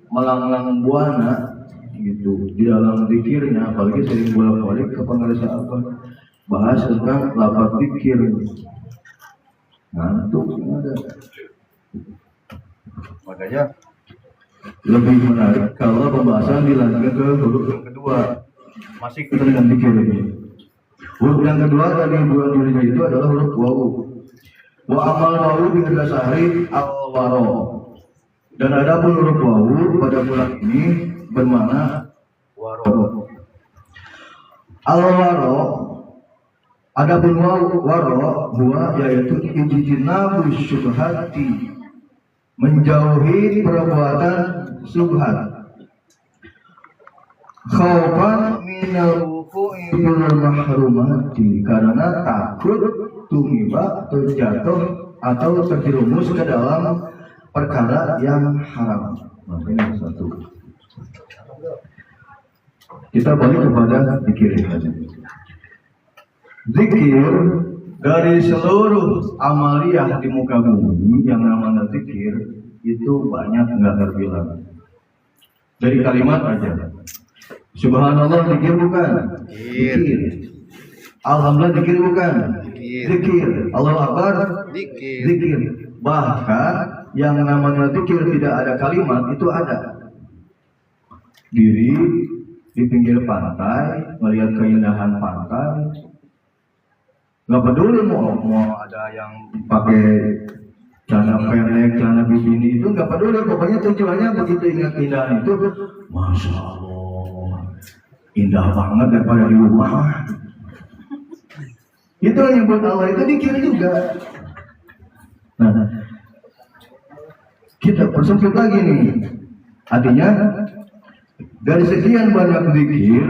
C: melanglang buana gitu di dalam zikirnya, apalagi sering bolak-balik ke pengarasa apa, bahas tentang lafaz zikir. Ngantuk ada. Makanya lebih menarik kalau pembahasan dilanjutkan ke huruf yang kedua, masih kita dengan zikir ini. Huruf yang kedua dari bulan Dzulhijjah itu adalah huruf wawu. Wa amal wawu di hari sahri al-waro. Dan ada pun huruf wawu pada bulan ini bermakna waro. Al-waro, ada pun waro buah, yaitu ijtinabu syubhati, menjauhi perbuatan subhat, khaufan minal wuqu'i bil mahrumati, karena takut tumiba, terjatuh atau terjerumus ke dalam perkara yang haram. Nah, ini satu. Kita balik kepada zikir saja. Zikir dari seluruh amaliyah di muka bumi yang namanya zikir itu banyak, nggak terbilang. Dari kalimat aja, subhanallah zikir bukan? Zikir. Alhamdulillah zikir bukan? Zikir. Allahu Akbar zikir. Bahkan yang namanya zikir tidak ada kalimat itu ada. Diri di pinggir pantai, melihat keindahan pantai, nggak peduli mau ada yang pakai celana pendek, celana bikini, itu nggak peduli, pokoknya tujuannya begitu ingat keindahan itu, masya Allah, indah banget daripada di rumah. Itu yang buat Allah itu dikira juga. Nah, kita persempit lagi nih, artinya dari sekian banyak zikir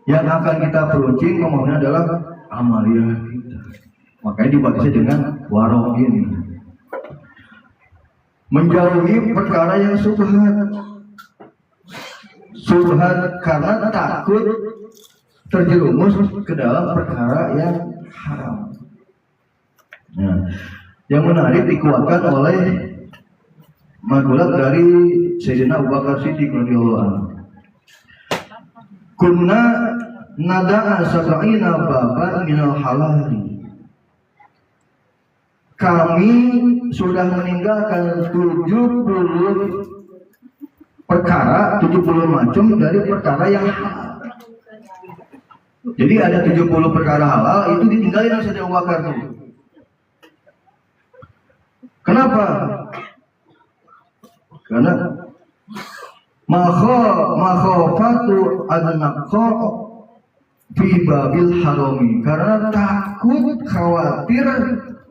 C: yang akan kita peruncing ngomongnya adalah amaliyah kita. Makanya dibatasi dengan warok ini.
A: menjauhi perkara yang subhat karena takut terjerumus ke dalam perkara yang haram. Nah, yang menarik dikuatkan oleh magulat dari Sayyidina Abu Bakar Siddiq radhiyallahu anhu. Kunna nada'a sab'ina baban minal halali. Kami sudah meninggalkan 70 perkara, 70 macam dari perkara yang halal. Jadi ada 70 perkara halal itu ditinggalin oleh Sayyidina Abu Bakar tuh. Kenapa? Karena makhafatu an-naqqa fi babil harami, karena takut khawatir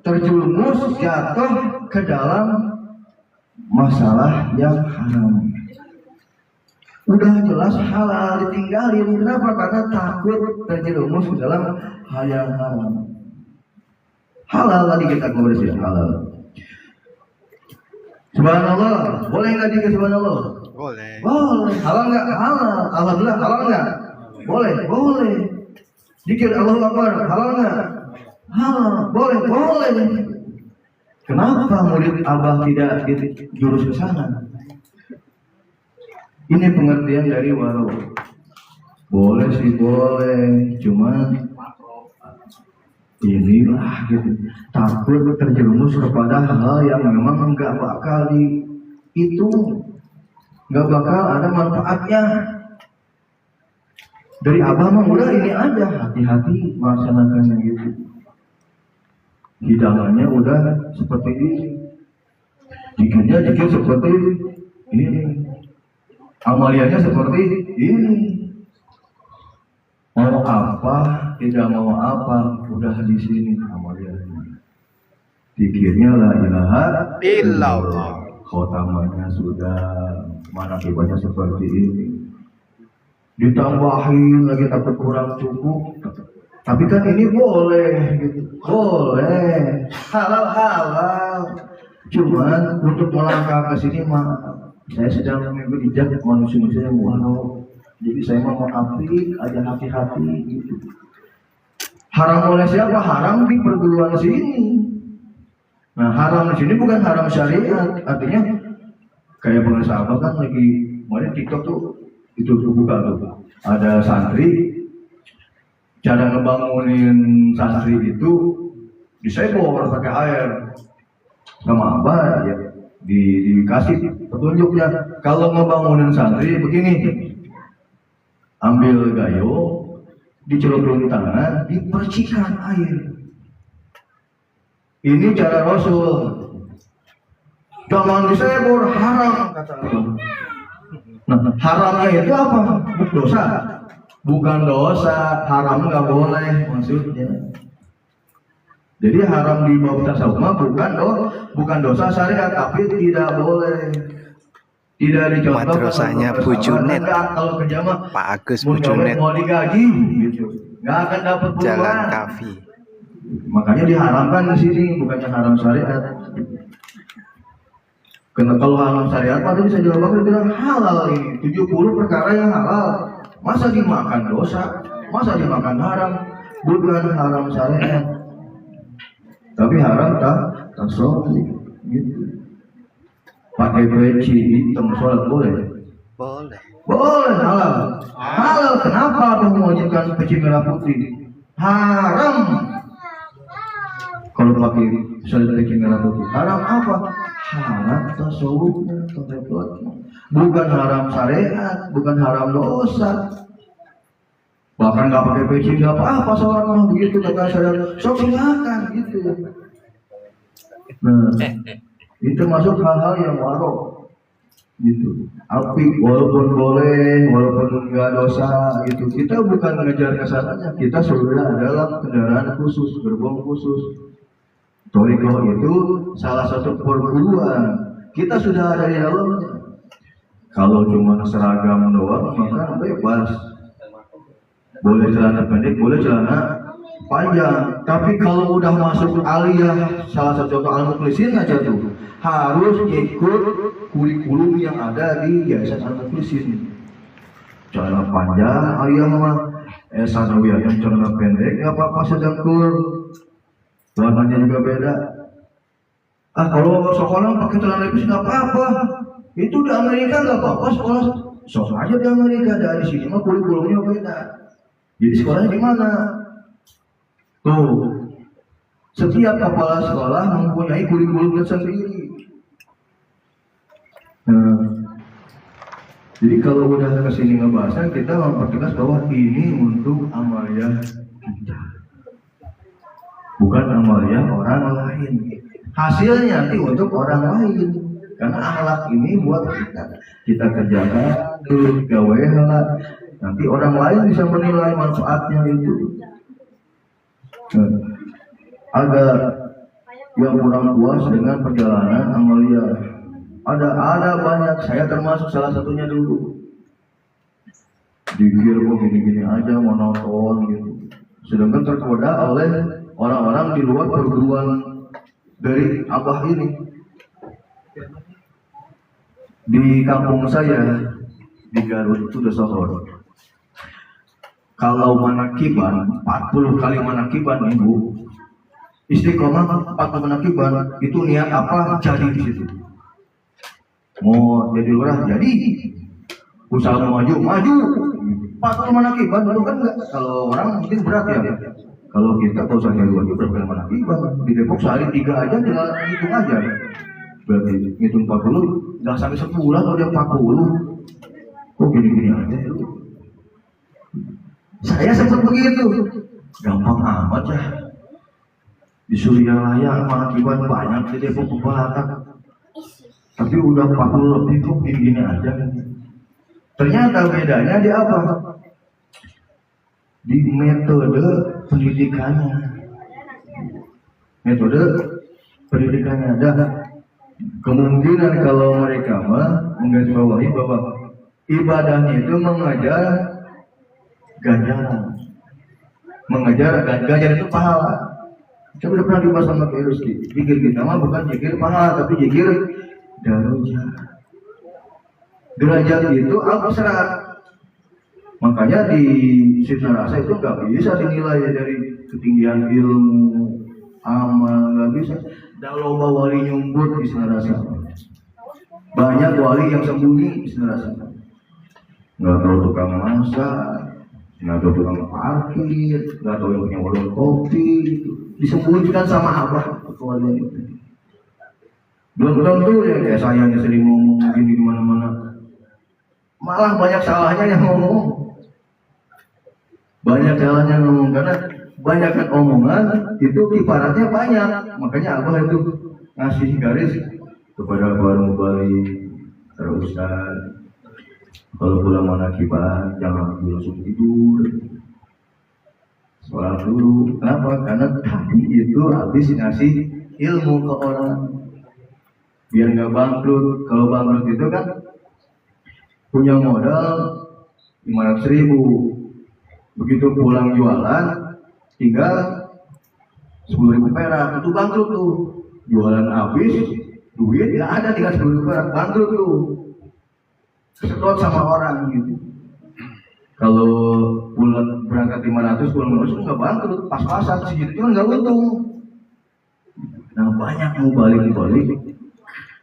A: terjerumus jatuh ke dalam masalah yang haram. Udah jelas halal ditinggalin, kenapa? Karena takut terjerumus ke dalam hal yang haram. Halal tadi kita ngobrol halal. Subhanallah, boleh nggak dikit subhanallah?
D: Boleh.
A: Boleh. Halal nggak? Halal. Alhamdulillah, halal nggak? Boleh, boleh. Dikit Allahu Akbar, halal nggak? Halal, boleh, boleh. Kenapa murid abah tidak jurus ke sana? Ini pengertian dari waro. Boleh sih boleh, cuman inilah gitu, takut terjerumus kepada hal yang memang nggak bakal nggak bakal ada manfaatnya. Dari abah mah udah ini aja, hati-hati melaksanakan gitu. Hidangannya udah seperti ini, dikirnya dikir seperti ini, amaliannya seperti ini. Mau apa, tidak mau apa, udah di sini amalnya. Pikirnya la ilaha illallah. Khotamanya sudah, manakibannya seperti ini. Ditambahin lagi takut kurang cukup. Tapi kan ini boleh, gitu. Boleh, halal. Cuman untuk melangkah ke sini mah, saya sedang menginjak manusia yang wow. Jadi saya mau apik aja, hati-hati gitu. Haram oleh siapa? Haram di perguruan sini. Nah, haram di sini bukan haram syariat. Artinya kayak bang sahabat kan lagi kemarin TikTok tuh itu buka tuh. Ada santri, cara ngebangunin santri itu disebor pakai air sama abah ya. Dikasih petunjuknya. Kalau ngebangunin santri begini. Ambil gayo, dicelupin tangan, dipercikan air. Ini cara Rasul. Jangan disebur, haram kata Allah. Nah, haramnya itu apa? Dosa. Bukan dosa, haram nggak boleh maksudnya. Jadi haram di bab tasawuf bukan dosa syariat, tapi tidak boleh. Tidak dicontoh
D: madrasahnya Bujunet,
A: kalau kerja mah
D: Pak Agus Bujunet,
A: mau digaji gitu, nggak akan dapat
D: Jalan Kafi.
A: Makanya diharamkan di sini, bukannya haram syariat. Karena kalau haram syariat pasti bisa jawab bilang halal ini 70 perkara yang halal, masa dimakan dosa, masa dimakan haram, bukan haram syariat, tapi haram tasawuf gitu. Pakai peci hitam sholat boleh?
D: Boleh.
A: Boleh, halal. Halal, kenapa mewajibkan peci merah putih? Haram. Kalau pakai sholat peci merah putih, haram apa? Haram tasawufnya, bukan haram syariat, bukan haram dosa. Bahkan nggak pakai peci nggak apa-apa, sholat mah begitu kata syariat. So silakan gitu. Nah. Itu termasuk hal-hal yang waro gitu. Apik walaupun boleh, walaupun enggak dosa gitu. Kita bukan mengejar kesananya, kita sudah dalam kendaraan khusus, gerbong khusus. Toriko itu salah satu perguruan. Kita sudah ada di dalamnya. Kalau cuma seragam doang, maka bebas. Boleh celana pendek, boleh celana
H: panjang. Tapi kalau udah masuk aliyah, salah satu contoh Al-Mukhlisin aja tuh, harus ikut kurikulum yang ada di Yayasan Al-Mukhlisin. Celana panjang aliyah mah, sanawiyah yang celana pendek nggak apa-apa sedangkur, warnanya juga beda. Kalau sekolah pakai celana lepis nggak apa-apa, itu di Amerika nggak apa-apa sekolah. Sok aja di Amerika, dari sini mah kurikulumnya beda. Jadi sekolahnya di mana? Tuh, setiap kepala sekolah mempunyai kurikulumnya sendiri. Nah, jadi kalau udah kesini ngebahasnya, kita mempertegas bahwa ini untuk amalia kita, bukan amalia orang lain. Hasilnya nanti untuk orang lain, karena akhlak ini buat kita kerjakan, gawe halal. Nanti orang lain bisa menilai manfaatnya itu. Ada yang kurang puas dengan perjalanan amalia. Ada banyak, saya termasuk salah satunya dulu. Dikir kok gini-gini aja monoton gitu. Sedangkan tergoda oleh orang-orang di luar perguruan dari Abah ini. Di kampung saya di Garut itu Sohor. Kalau manakiban 40 kali manakiban ibu, istiqomah 40 manakiban itu niat apa jadi di situ. Mau jadi lurah jadi, usaha mau maju 40 manakiban itu kan enggak. Kalau orang mungkin berat ya. Kalau kita kalau saya jadi wajib berapa manakiban di Depok sehari 3 aja tinggal hitung aja. Berarti ngitung 40 nggak sampai sebulan udah 40. Kok gini-gini aja itu. Saya sempat begitu, gampang amat ya. Di Suryalaya manakiban banyak, di Depok Pembalatak. Tapi udah 40 lebih kok gini-gini aja. Ternyata bedanya di apa? Di metode pendidikannya. Metode pendidikannya ada. Kemungkinan kalau mereka menggarisbawahi bahwa ibadahnya itu mengajar ganjaran. Mengajar ganjaran itu pahala. Saya udah pernah dibahas sama Pak Ruski. Zikir kita mah bukan zikir pahala, tapi zikir derajat itu abstrak. Makanya di Sitna Rasa itu nggak bisa dinilai dari ketinggian ilmu, amal, nggak bisa. Kalau wali nyumbut di Sitna Rasa, banyak wali yang sembunyi di Sitna Rasa. Nggak tahu tukang masak, nggak tahu tukang parkir, nggak tahu yang punya warung kopi, disembunyikan sama Abah kewalian itu. Belum tentu ya kayak saya yang sering ngomong gini di mana-mana. Malah banyak salahnya yang ngomong. Banyak salahnya yang ngomong karena banyakkan omongan itu ibaratnya banyak. Makanya Abah itu ngasih garis kepada para mubalik, para ustaz. Kalau pulang manakiban jangan langsung tidur. Sholat dulu. Kenapa? Karena tadi itu habis ngasih ilmu ke orang. Biar nggak bangkrut. Kalau bangkrut itu kan punya modal 500.000, begitu pulang jualan tinggal 10.000 perak, itu bangkrut tuh. Jualan habis, duit nggak ada, tinggal 10.000 perak, bangkrut tuh. Kesedot sama orang gitu. Kalau pulang berangkat 500 pulang 500 nggak bangkrut, pas-pasan segitu cuma nggak untung. Nah banyak mau balik,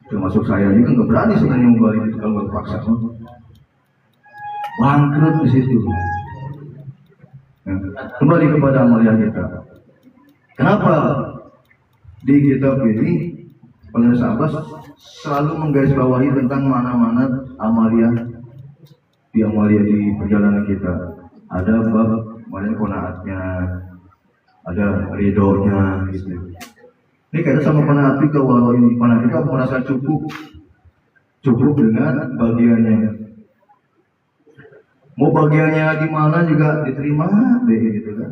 H: termasuk saya ini kan nggak berani sebenarnya mau balik itu kalau nggak paksa. Bangkrut di situ. Nah, kembali kepada amalia kita. Kenapa di kitab ini penulis Abbas selalu menggarisbawahi tentang mana-mana amalia di perjalanan kita. Ada bab mana qanaatnya, ada ridhonya gitu. Ini kaitan sama qanaat kita, walau ini qanaat kita merasa cukup dengan bagiannya. Mau bagiannya di mana juga diterima deh gitu kan.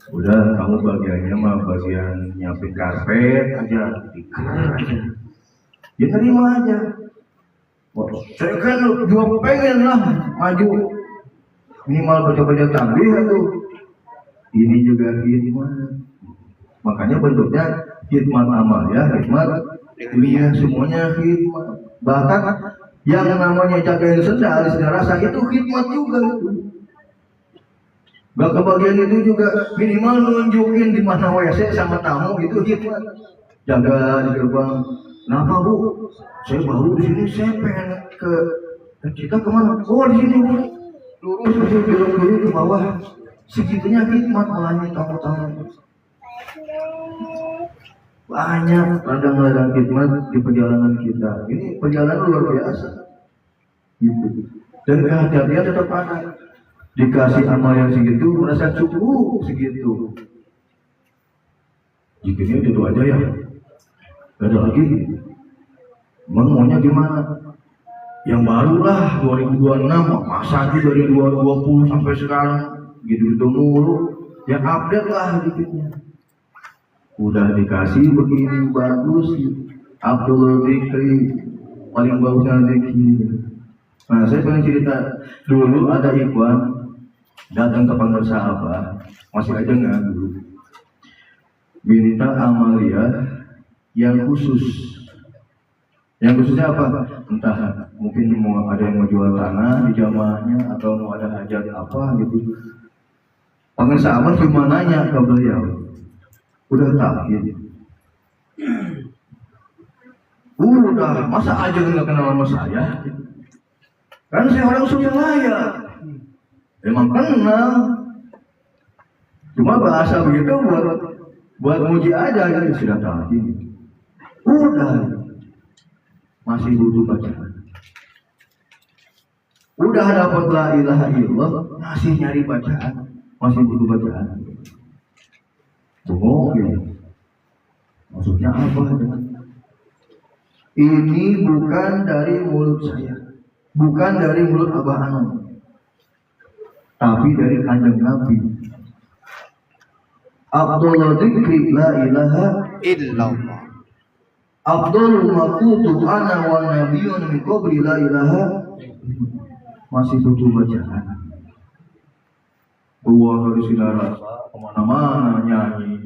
H: Udah kamu bagiannya mah bagian nyiapin karpet aja, ya terima aja. Wah, saya kan juga pengen lah maju minimal baca-baca tanbih itu. ini juga khidmat. Makanya bentuknya khidmat amal ya, khidmat dunia, semuanya khidmat. Bahkan yang namanya jagain sendal di rasa itu khidmat juga itu. Gak kebagian itu juga minimal nunjukin di mana WC sama tamu itu khidmat. Jaga di gerbang. Kenapa Bu? Saya baru di sini, saya pengen ke kita kemana? Oh di sini Bu. Lurus dulu ke bawah. Segitunya khidmat melayani tamu-tamu. Banyak ladang-ladang khidmat di perjalanan kita. Ini perjalanan luar biasa. Gitu. Dan kehati-hatian tetap ada. Dikasih amal yang segitu, merasa cukup segitu. Jikanya itu aja ya. Gak ada lagi. Maunya gimana? Yang baru lah 2026, masa aja dari 2020 sampai sekarang gitu-gitu mulu. Ya update lah dikitnya. Udah dikasih begini bagus, Abdul Zikri paling bagusnya Zikri. Nah saya pengen cerita dulu ada Ikhwan datang ke pemirsa Abah, masih aja nggak dulu, minta amalia yang khusus. Yang khususnya apa? Entah mungkin mau ada yang mau jual tanah di jamaahnya atau mau ada hajat apa gitu. Pemirsa Abah cuma nanya ke beliau, udah tahu? Udah, masa aja nggak kenal sama saya? Kan saya orang Surabaya. Emang kenal. Cuma bahasa begitu buat muji aja gitu. Sudah tahu. Udah. Masih butuh bacaan. Udah dapat la ilaha illallah, masih nyari bacaan. Masih butuh bacaan. Bohong ya. Maksudnya apa? Ini bukan dari mulut saya, bukan dari mulut Abah Anom, tapi dari kanjeng Nabi. Abdullah dzikri la ilaha
D: illallah.
H: Abdul maqutu ana wa nabiyyun min qabli la ilaha. Masih butuh bacaan. Keluar dari sinara kemana-mana nyanyi.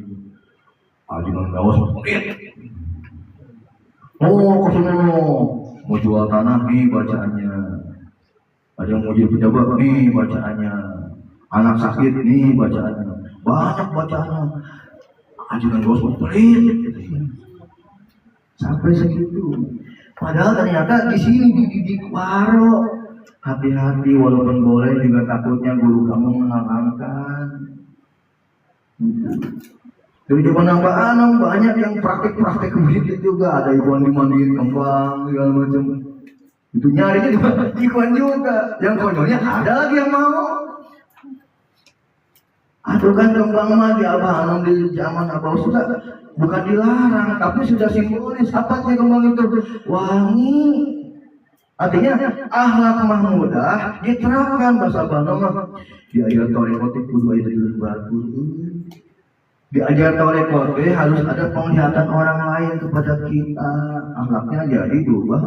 H: Ajiman gawas pelit. Oh, kesono mau jual tanah nih bacaannya. Ada yang mau jadi pejabat nih bacaannya. Anak sakit nih bacaannya. Banyak bacaannya. Ajiman gawas pelit. Sampai segitu. Padahal ternyata di sini dididik baru. Hati-hati walaupun boleh juga takutnya guru kamu menghalalkan. Dari zaman Mbak Anam banyak yang praktek-praktek begitu juga. Ada ikhwan dimandiin kembang segala macam. Itu nyarinya juga ikhwan juga. Yang konyolnya ada lagi yang mau. Aduh kan kembang mah di Abah Anam di zaman Abah sudah bukan dilarang, tapi sudah simbolis. Apanya kembang itu? Wangi. Artinya akhlak mahmudah diterapkan bahasa Bandung. Diajar tarekat kudu aya di batu. Diajar tarekat harus ada penglihatan orang lain kepada kita. Akhlaknya jadi berubah.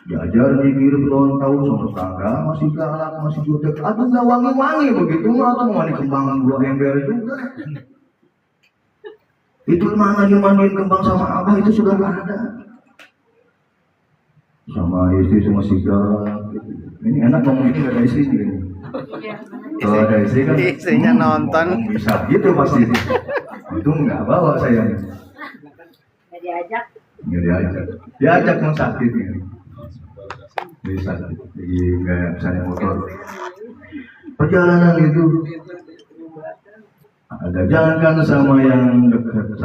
H: Diajar zikir belum tahu sama tangga masih galak masih jutek. Aduh nggak wangi-wangi begitu mah atau mau dikembang dua ember juga. Itu mana dimandiin kembang sama Abah itu sudah nggak ada. Sama istri sama sigara gitu. Ini enak ngomong ini gak ada istri gitu. Kalau ada istri kan
D: istrinya nonton
H: bisa gitu pasti. Itu nggak bawa saya. Nggak diajak mau sakit gitu. Bisa jadi kayak saya motor. Perjalanan itu ada jangan sama yang dekat,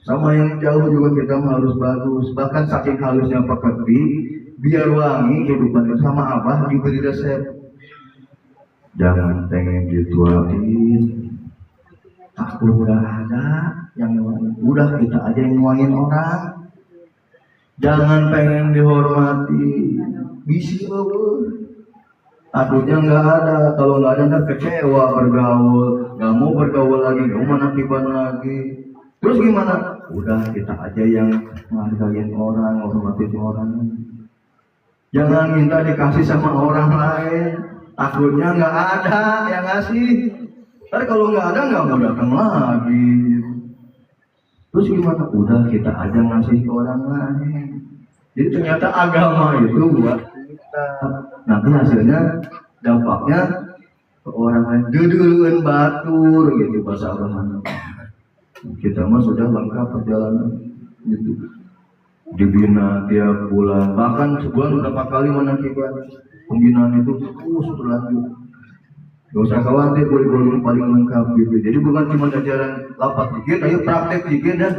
H: sama yang jauh juga kita harus bagus. Bahkan saking halusnya pekerti biar wangi kehidupan sama Abah diberi resep. Jangan pengen dituain, takut udah ada yang udah kita aja yang nuangin orang. Jangan pengen dihormati, bisi takutnya nggak ada. Kalau nggak ada ntar kecewa bergaul, nggak mau bergaul lagi, nggak mau nakiban lagi. Terus gimana? Udah kita aja yang menghargain orang, hormatin orang. Jangan minta dikasih sama orang lain. Takutnya nggak ada yang ngasih. Tapi kalau nggak ada nggak mau datang lagi. Terus gimana? Udah kita aja ngasih ke orang lain. Jadi ternyata agama itu buat kita. Nanti hasilnya dampaknya ke orang lain. Duduluan batur gitu bahasa Arab. Kita mah sudah lengkap perjalanan gitu. Dibina tiap bulan, bahkan sebulan berapa kali menantikan pembinaan itu terus berlanjut. Gak usah khawatir, kurikulum paling lengkap gitu. Jadi bukan cuma ajaran lapat dikit, tapi praktek dikit dan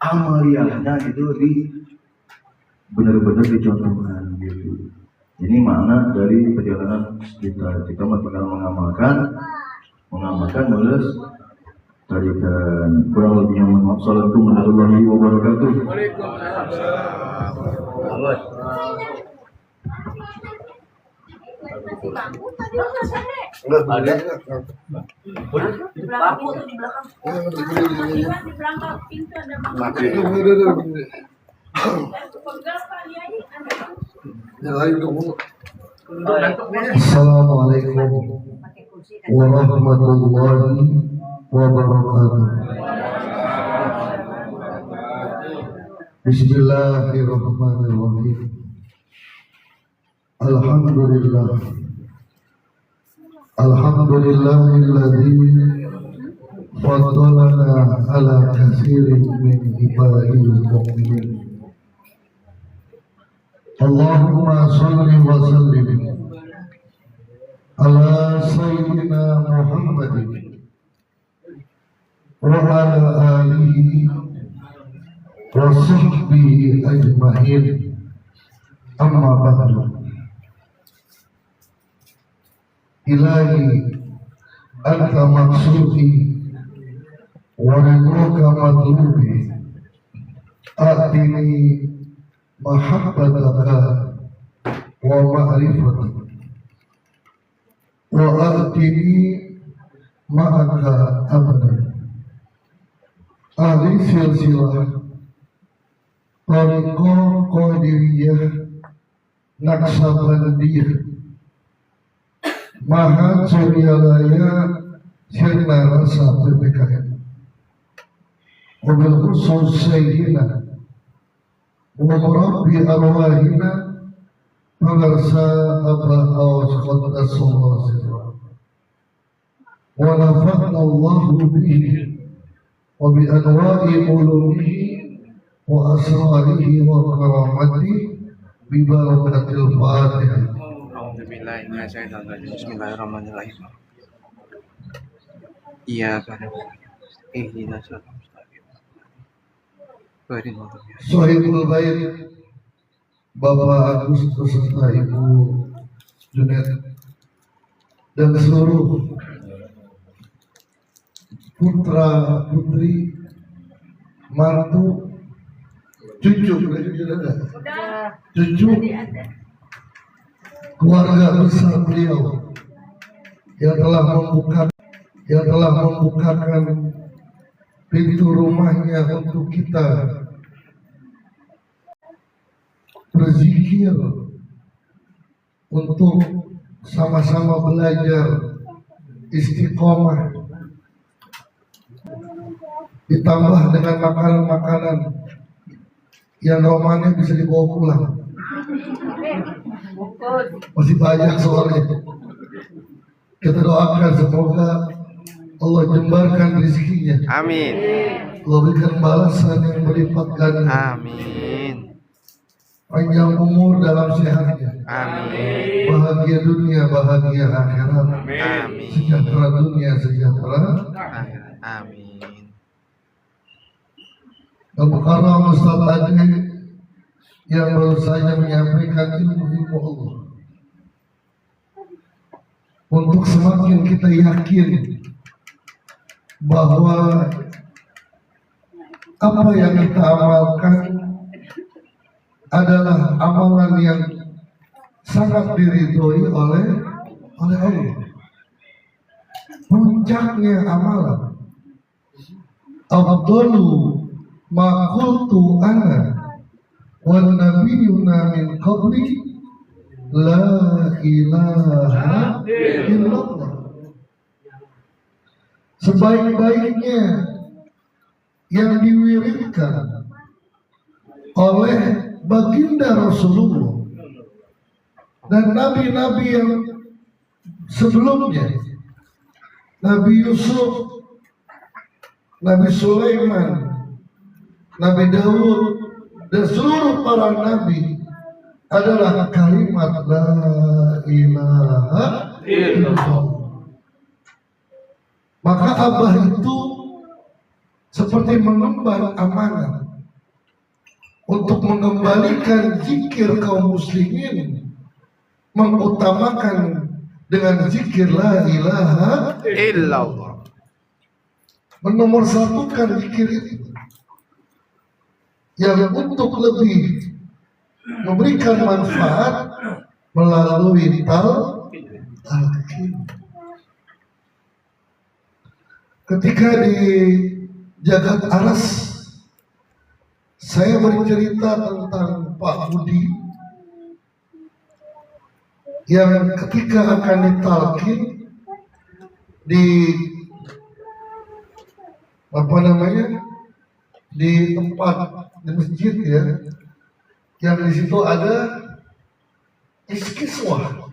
H: amaliyahnya itu benar-benar dicontohkan gitu. Ini makna dari perjalanan kita. Kita tinggal mengamalkan mulus tarikan. Kurang lebihnya mohon maaf. Assalamualaikum warahmatullahi wabarakatuh.
A: Assalamualaikum warahmatullahi wabarakatuh. Bismillahirrahmanirrahim. Alhamdulillah. Alhamdulillahilladzi faddalana ala katsirin min ibadil mu'minin. Allahumma shalli wa sallim ala sayyidina Muhammadin wa ala alihi wa sahbihi ajma'in. Amma ba'du. Ilahi anta maksudi wa ridhoka matlubi, atini mahabbataka wa ma'rifataka wa atini ma'aka abadan. Ahli silsilah Tariqah Qadiriyah Naqsabandiyah Maha Suryalaya Sirna Rasa PPKM, wabil khusus Sayyidina wa Rabbi arwahina Pengarsa Abba Awas Qadda Sallallahu Sirra wa nafa'na Allahu bihi wa bi anwa'i ulumihi wa asrarihi wa karamatihi bi barakatil Fatihah.
D: Bismillahirrahmanirrahim. Iya kan. Ihdinas siratal mustaqim.
A: Sohibul Bait Bapak Agus beserta Ibu Junet dan seluruh putra putri mantu cucu keluarga besar beliau yang telah membukakan pintu rumahnya untuk kita berzikir, untuk sama-sama belajar istiqomah, ditambah dengan makanan-makanan yang romannya bisa dibawa pulang. Masih banyak soalnya. Kita doakan semoga Allah jembarkan rezekinya.
D: Amin.
A: Allah berikan balasan yang berlipat ganda.
D: Amin.
A: Panjang umur dalam sehatnya.
D: Amin.
A: Bahagia dunia, bahagia akhirat.
D: Amin.
A: Sejahtera dunia, sejahtera.
D: Amin.
A: Al-Mukarram Ustaz tadi yang baru saja menyampaikan ilmu Allah, untuk semakin kita yakin bahwa apa yang kita amalkan adalah amalan yang sangat diridhoi oleh Allah. Puncaknya amalan, afdalu ma qultu ana wan nabiyuna min qabli la ilaha illallah. sebaik-baiknya yang diwiridkan oleh baginda Rasulullah dan nabi-nabi yang sebelumnya, Nabi Yusuf, Nabi Sulaiman, Nabi Daud, dan seluruh para nabi adalah kalimat la ilaha illallah. Maka Abah itu seperti mengemban amanah untuk mengembalikan zikir kaum muslimin, mengutamakan dengan zikir la ilaha
D: illallah.
A: menomorsatukan zikir itu yang untuk lebih memberikan manfaat melalui talqin. Ketika di Jagat Aras saya bercerita tentang Pak Budi yang ketika akan ditalqin di di tempat di masjid ya, yang di situ ada iskiswah.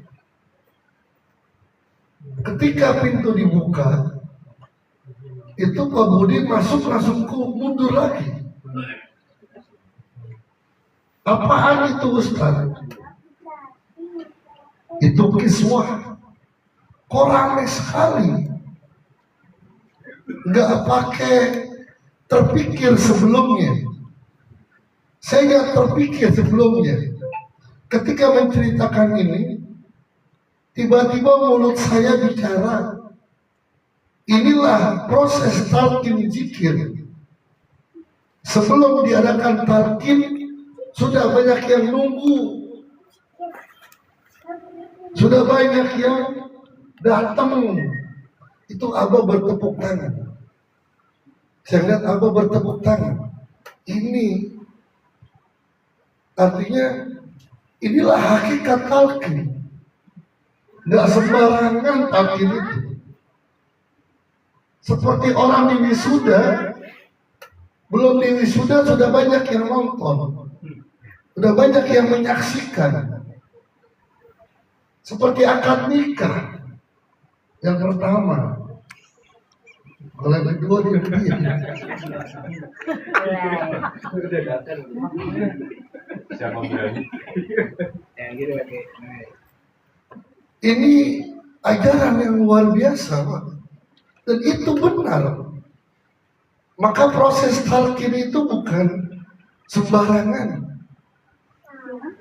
A: Ketika pintu dibuka, itu Pak Budi masuk langsung mundur lagi. Apaan itu Ustaz? Itu kiswah. Kok rame sekali? Nggak pakai terpikir sebelumnya. Saya nggak terpikir sebelumnya. Ketika menceritakan ini, tiba-tiba mulut saya bicara. Inilah proses talqin zikir. Sebelum diadakan talqin, sudah banyak yang nunggu. Sudah banyak yang datang. Itu Abah bertepuk tangan. Saya lihat Abah bertepuk tangan. Ini artinya inilah hakikat talqin. Nggak sembarangan talqin itu. Seperti orang di wisuda, belum di wisuda sudah banyak yang nonton, sudah banyak yang menyaksikan. Seperti akad nikah yang pertama, kalau yang kedua dia diam. Ini ajaran yang luar biasa, Pak. Dan itu benar. Maka proses talqin itu bukan sembarangan.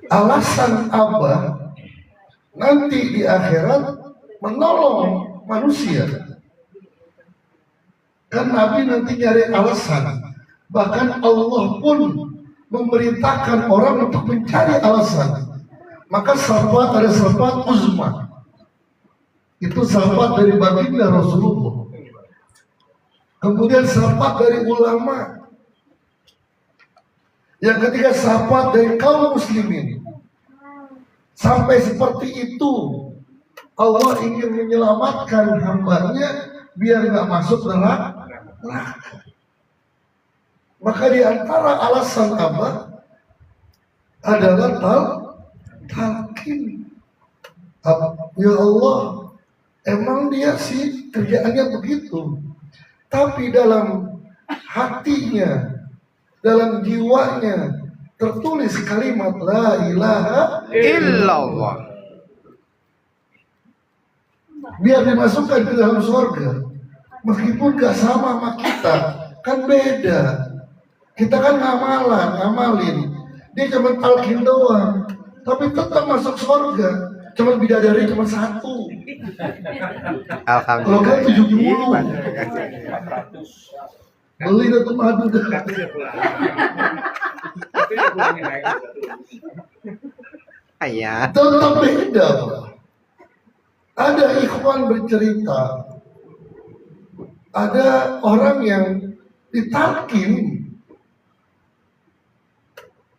A: Alasan Abah nanti di akhirat menolong manusia. Kan Nabi nanti nyari alasan. Bahkan Allah pun memerintahkan orang untuk mencari alasan. Maka sahabat ada sahabat uzma. Itu sahabat dari baginda Rasulullah. Kemudian sahabat dari ulama. Yang ketiga sahabat dari kaum muslimin. Sampai seperti itu Allah ingin menyelamatkan hambanya biar nggak masuk neraka. Maka di antara alasan Abah adalah talqin. Ya Allah, emang dia sih kerjaannya begitu. Tapi dalam hatinya, dalam jiwanya tertulis kalimat la ilaha
D: illallah.
A: Biar dimasukkan ke dalam surga. Meskipun gak sama sama kita, kan beda. Kita kan ngamalin. Dia cuma talqin doang, tapi tetap masuk surga. Cuma bidadari cuma satu.
D: Alhamdulillah.
A: Kalau kan 70. Beli itu madu dah.
D: Ayah.
A: Tetap beda. Ada ikhwan bercerita, ada orang yang ditalqin,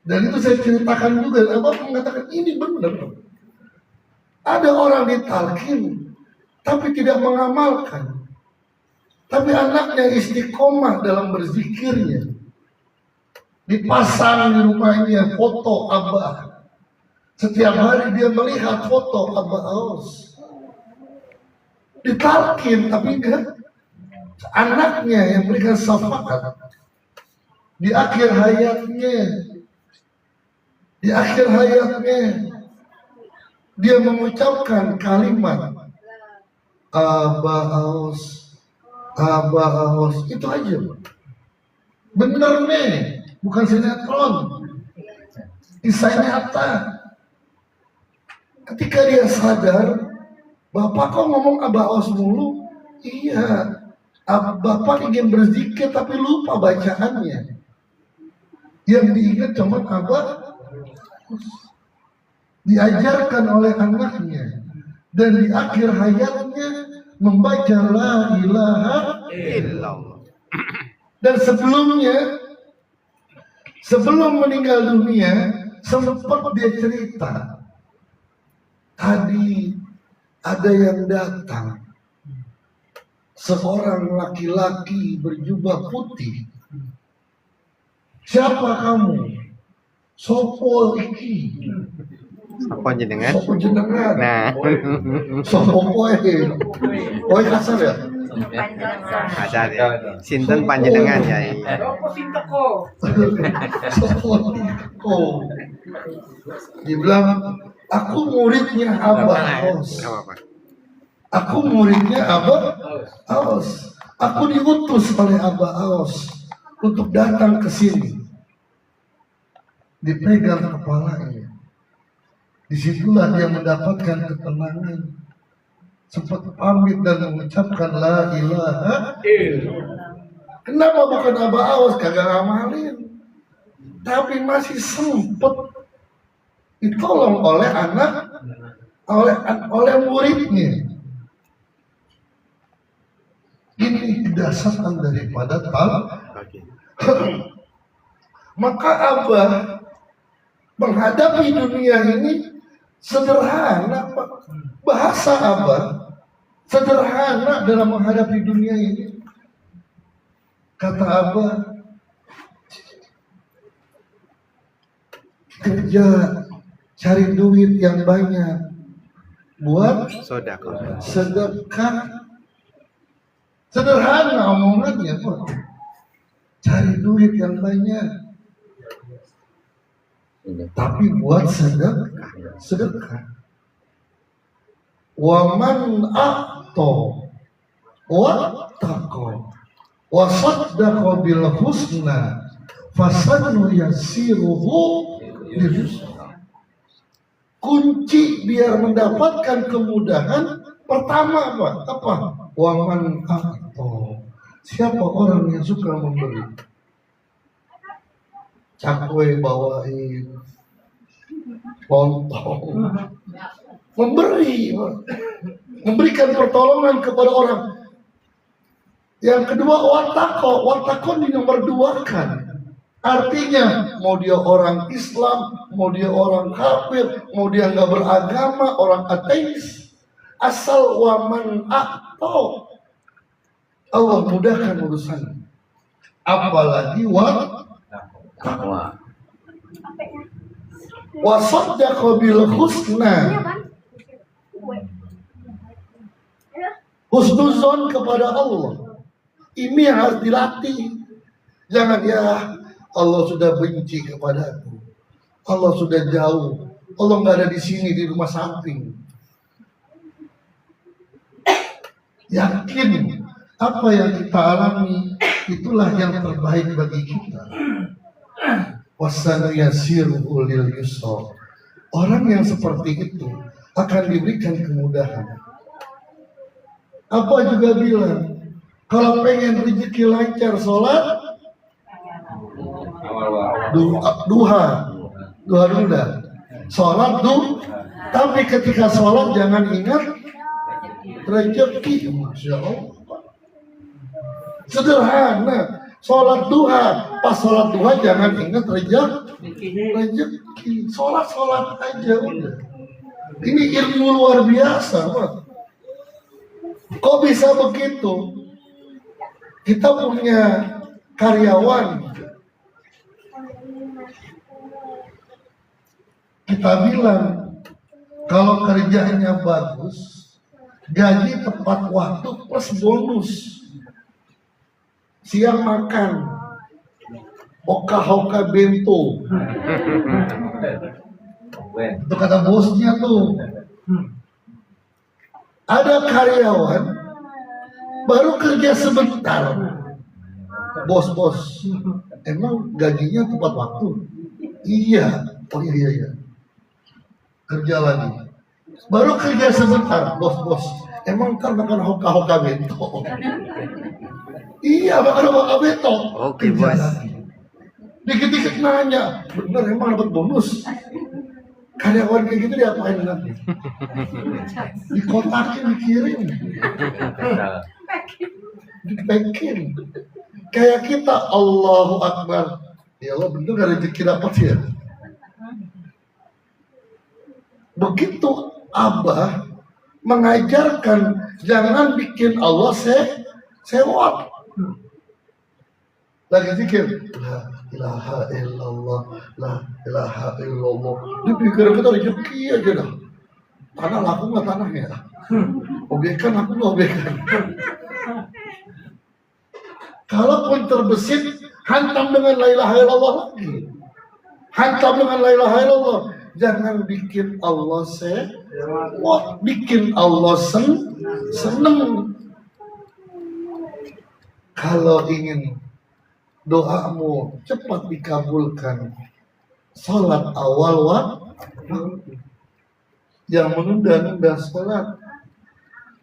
A: dan itu saya ceritakan juga. Abah mengatakan ini benar. Ada orang ditalqin tapi tidak mengamalkan. Tapi anaknya istiqomah dalam berzikirnya. Dipasang di rumahnya foto Abah. Setiap hari dia melihat foto Abah Aus. Ditalkin, tapi enggak. Anaknya yang berikan syafaat. Di akhir hayatnya, dia mengucapkan kalimat Abah Aus, Abah Aus, itu aja. Bener nih, bukan sinetron, kisah nyata. Ketika dia sadar, Bapak kok ngomong Abah Aus mulu? Iya, Bapak ingin berzikir tapi lupa bacaannya. Yang diingat cuma Abah. Diajarkan oleh anaknya. Dan di akhir hayatnya membaca la ilaha illallah. Dan sebelum meninggal dunia, sempat dia cerita, tadi ada yang datang, seorang laki-laki berjubah putih. Siapa kamu? Sopo iki.
D: Apa jenengan?
A: Sopo jenengan.
D: Nah,
A: Sopo kowe. Kowe kasar ya?
D: kasar ya. Sinten panjenengan Yai?
A: Sopo tiko. Dibilang, aku muridnya Abah Aus.
D: Apa?
A: Aku muridnya Abah Aus. Aku diutus oleh Abah Aus untuk datang ke sini. Dipegang kepalanya. Disitulah dia mendapatkan ketenangan. Sempat pamit dan mengucapkan la ilaha illallah. Kenapa bukan Abah Aus? Kagak ngamalin. Tapi masih sempat ditolong oleh oleh muridnya. Ini kedasatan daripada maka Abah menghadapi dunia ini sederhana, Pak. Bahasa Abah sederhana dalam menghadapi dunia ini. Kata Abah, kerja cari duit yang banyak buat sedekah. Sederhana omongannya, Pak. Cari duit yang banyak. Tapi buat sedekah. Wa man a'ta wa taqa wa saddaqa bil husna fasanu yasiruhu lil yusra. Kunci biar mendapatkan kemudahan pertama apa? Wa man a'ta. Siapa orang yang suka memberi? Cakwe bawain, lontong, memberikan pertolongan kepada orang. Yang kedua, watako di nomor 2-kan. Artinya mau dia orang Islam, mau dia orang kafir, mau dia nggak beragama, orang ateis, asal waman atau Allah mudahkan urusan. Apalagi takwa. Wa saddaqa bil husna. Husnuzon kepada Allah. Ini yang harus dilatih. Jangan ya Allah sudah benci kepadaku. Allah sudah jauh. Allah nggak ada di sini di rumah samping. Yakin apa yang kita alami itulah yang terbaik bagi kita. Wasanuyasiruhu lil yusra. Orang yang seperti itu akan diberikan kemudahan. Apa juga bilang, kalau pengen rezeki lancar sholat duha sholat tapi ketika sholat jangan ingat rezeki. Masya Allah, sederhana. Sholat duha, pas sholat duha jangan ingat rezeki. Sholat aja udah. Ini ilmu luar biasa, Pak. Kok bisa begitu? Kita punya karyawan, kita bilang kalau kerjanya bagus, gaji tepat waktu plus bonus. Siang makan hoka-hoka bento, itu kata bosnya tuh. Ada karyawan baru kerja sebentar, bos, emang gajinya tepat waktu? Iya, oh iya, kerja lagi. Baru kerja sebentar, bos, emang ntar makan hoka-hoka bento? Iya, makan hoka bento.
D: Oke, bos.
A: Dikit-dikit nanya, bener emang dapat bonus? Karyawan kayak gitu diapain nanti? Dikotakin, dikirim, dipekin. Kayak kita, Allahu Akbar. Ya Allah, bener gak rezeki dapat ya? Begitu Abah mengajarkan jangan bikin Allah sewot. Lagi zikir, la ilaha illallah, la ilaha illallah. Dipikir kita rezeki aja dah. Tanah laku nggak tanahnya? Obyekan aku nggak obyekan. Kalaupun terbesit, hantam dengan la ilaha illallah lagi. Hantam dengan la ilaha illallah. Jangan bikin Allah sewot, bikin Allah seneng. Kalau ingin doamu cepat dikabulkan, salat awal waktu. Yang menunda-nunda salat,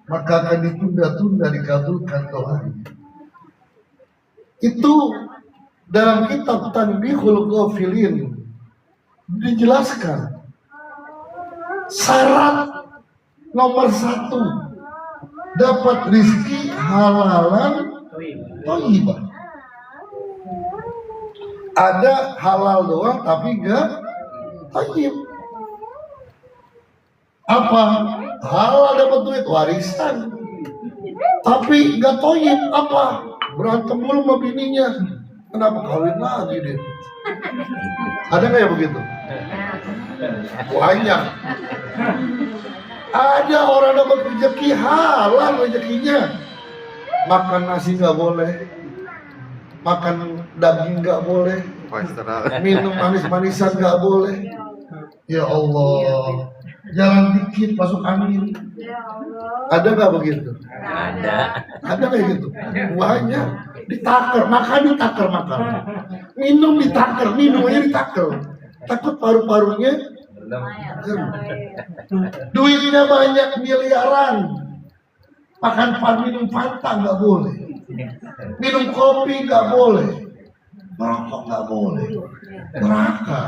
A: maka akan ditunda-tunda dikabulkan doanya. Itu dalam kitab Tanbihul Ghafilin dijelaskan syarat nomor 1 dapat rizki halalan thayyibah. Ada halal doang tapi enggak thayyib. Apa? Halal dapat duit warisan tapi enggak thayyib. Apa? Berantem mulu sama bininya. Kenapa kawin lagi deh? Ada nggak ya begitu? Banyak. Ada orang dapat rezeki halal rezekinya, makan nasi nggak boleh, makan daging nggak boleh, minum manis-manisan nggak boleh. Ya Allah, jalan dikit masuk angin. Ada nggak begitu? Ada nggak gitu? Banyak. Ditakar, makan ditakar, makan. Minum ditakar, minum aja ditakar. Takut paru-parunya duitnya banyak miliaran. Makan minum Fanta nggak boleh, minum kopi nggak boleh, merokok nggak boleh, neraka.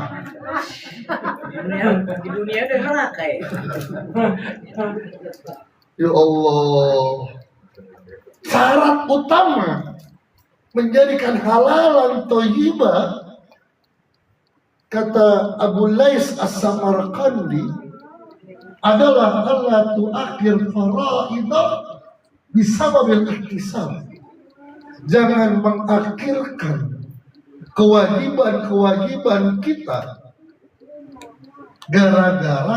I: Di dunia ada neraka ya.
A: Ya Allah, syarat utama menjadikan halalan thayyibah, kata Abu Lais As-Samarqandi, adalah Allah tu'akhir faraidah bisababil ihtisab. Jangan mengakhirkan kewajiban-kewajiban kita gara-gara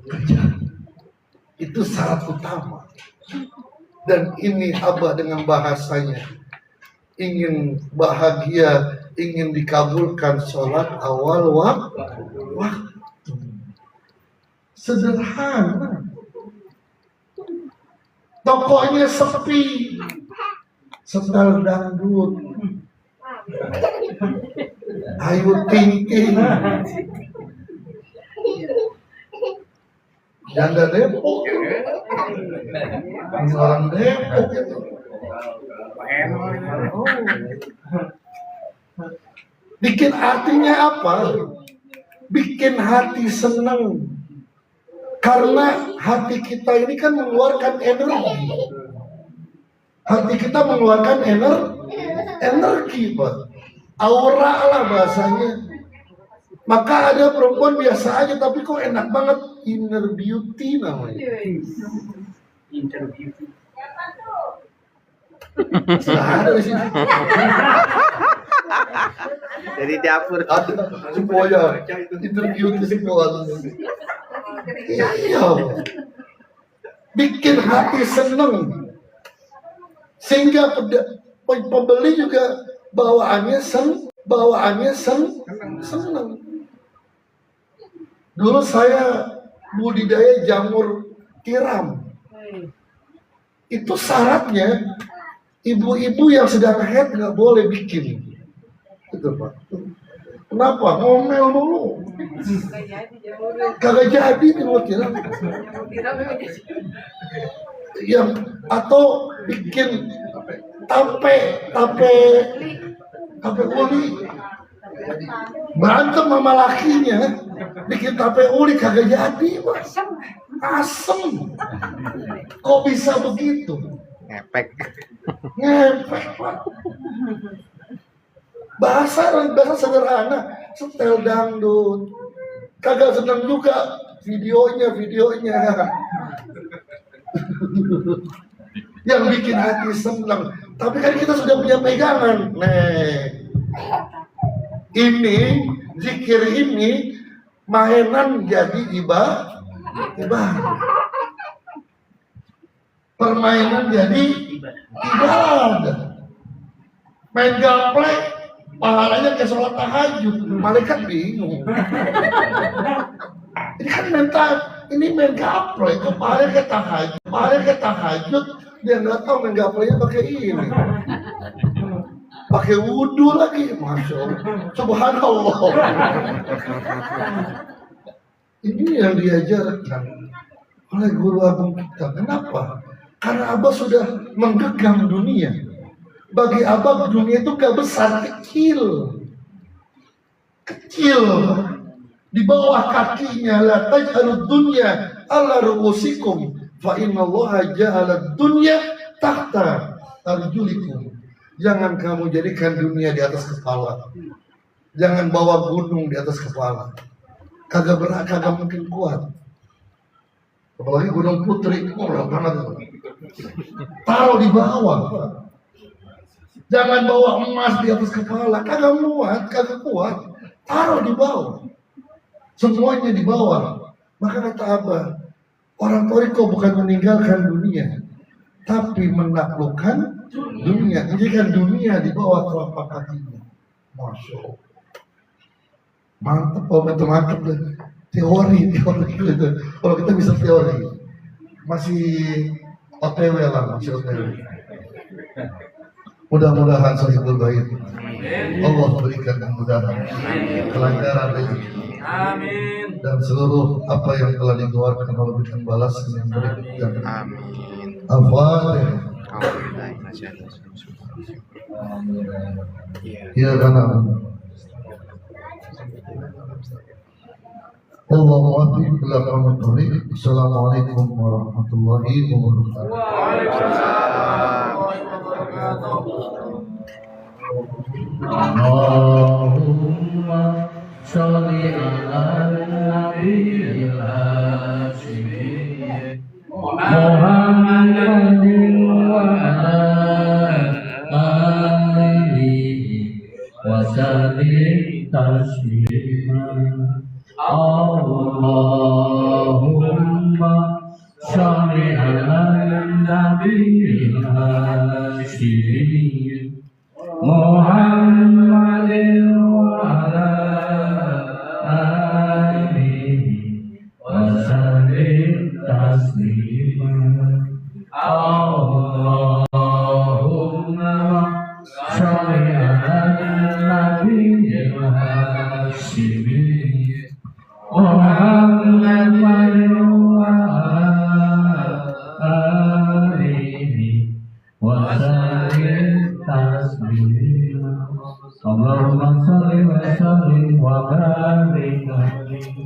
A: kerja. Itu syarat utama. Dan ini Abah dengan bahasanya ingin bahagia, ingin dikabulkan sholat awal waktu. Sederhana. Tokonya sepi, setel dangdut, Ayu Ting Ting, janda Depok. Ini orang Depok itu. Bikin artinya apa? Bikin hati senang. Karena hati kita ini kan mengeluarkan energi. Hati kita mengeluarkan energi, Pak. Aura lah bahasanya. Maka ada perempuan biasa aja tapi kok enak banget, inner beauty namanya. Sudah ada di sini.
D: Dari dapur.
A: Ada semuanya interview di semua. Iya. Bikin hati seneng. Sehingga pembeli juga bawaannya seneng. Dulu saya budidaya jamur tiram. Itu syaratnya ibu-ibu yang sedang haid nggak boleh bikin. Itu Pak. Kenapa? Ngomel dulu. Kagak jadi jamur tiram. Yang atau bikin tape uli. Berantem sama lakinya, bikin tape uli kagak jadi, Pak. Asem. Kok bisa begitu?
D: Ngepek,
A: Pak. Bahasa sederhana, setel dangdut. Kagak senang juga videonya. Yang bikin hati senang. Tapi kan kita sudah punya pegangan. Ini zikir ini mainan jadi ibadah. Permainan jadi ibadah. Main gaple pahalanya kayak sholat tahajud. Malaikat bingung. Ini kan ini main gaple, kok pahalanya kayak tahajud. Dia nggak tahu main gaplenya pakai ini. Pakai wudhu lagi, Masya Allah. Subhanallah. Ini yang diajarkan oleh guru agung kita. Kenapa? Karena Abah sudah menggenggam dunia. Bagi Abah dunia itu gak besar, kecil. Di bawah kakinya, la taj'alud dunya ala ru'usikum fa innallaha ja'ala dunya tahta arjulikum. Jangan kamu jadikan dunia di atas kepala. Jangan bawa gunung di atas kepala. Kagak mungkin kuat. Apalagi Gunung Putri, berat banget. Taruh di bawah. Jangan bawa emas di atas kepala. Kagak kuat. Taruh di bawah. Semuanya di bawah. Maka kata Abah, orang Toriko bukan meninggalkan dunia, tapi menaklukkan dunia. Menjadikan dunia di bawah telapak kakinya. Masya Allah. Mantap, mantap deh. Teori gitu. Kalau kita bisa teori, masih OTW lah, masih OTW. Mudah-mudahan sahibul bait Allah berikan kemudahan, kelancaran rezeki.
C: Amin.
A: Dan seluruh apa yang telah dikeluarkan Allah berikan balasan yang berikutnya.
D: amin.
A: Al-Fatihah. Ya karena Allahumma bila kamu tarik. Assalamualaikum warahmatullahi wabarakatuh.
C: Allahumma sholli ala nabiyil hashimi Muhammadin wa ala alihi wa sallim taslima. Allahumma sholli ala nabiyil hashimi Muhammadin wa ala alihi wa sallim taslima. Allahumma sholli ala nabiyil hashimi Muhammadin wa alihi wa sallim taslima. Allahumma sholli wa sallim wa barik alaihi.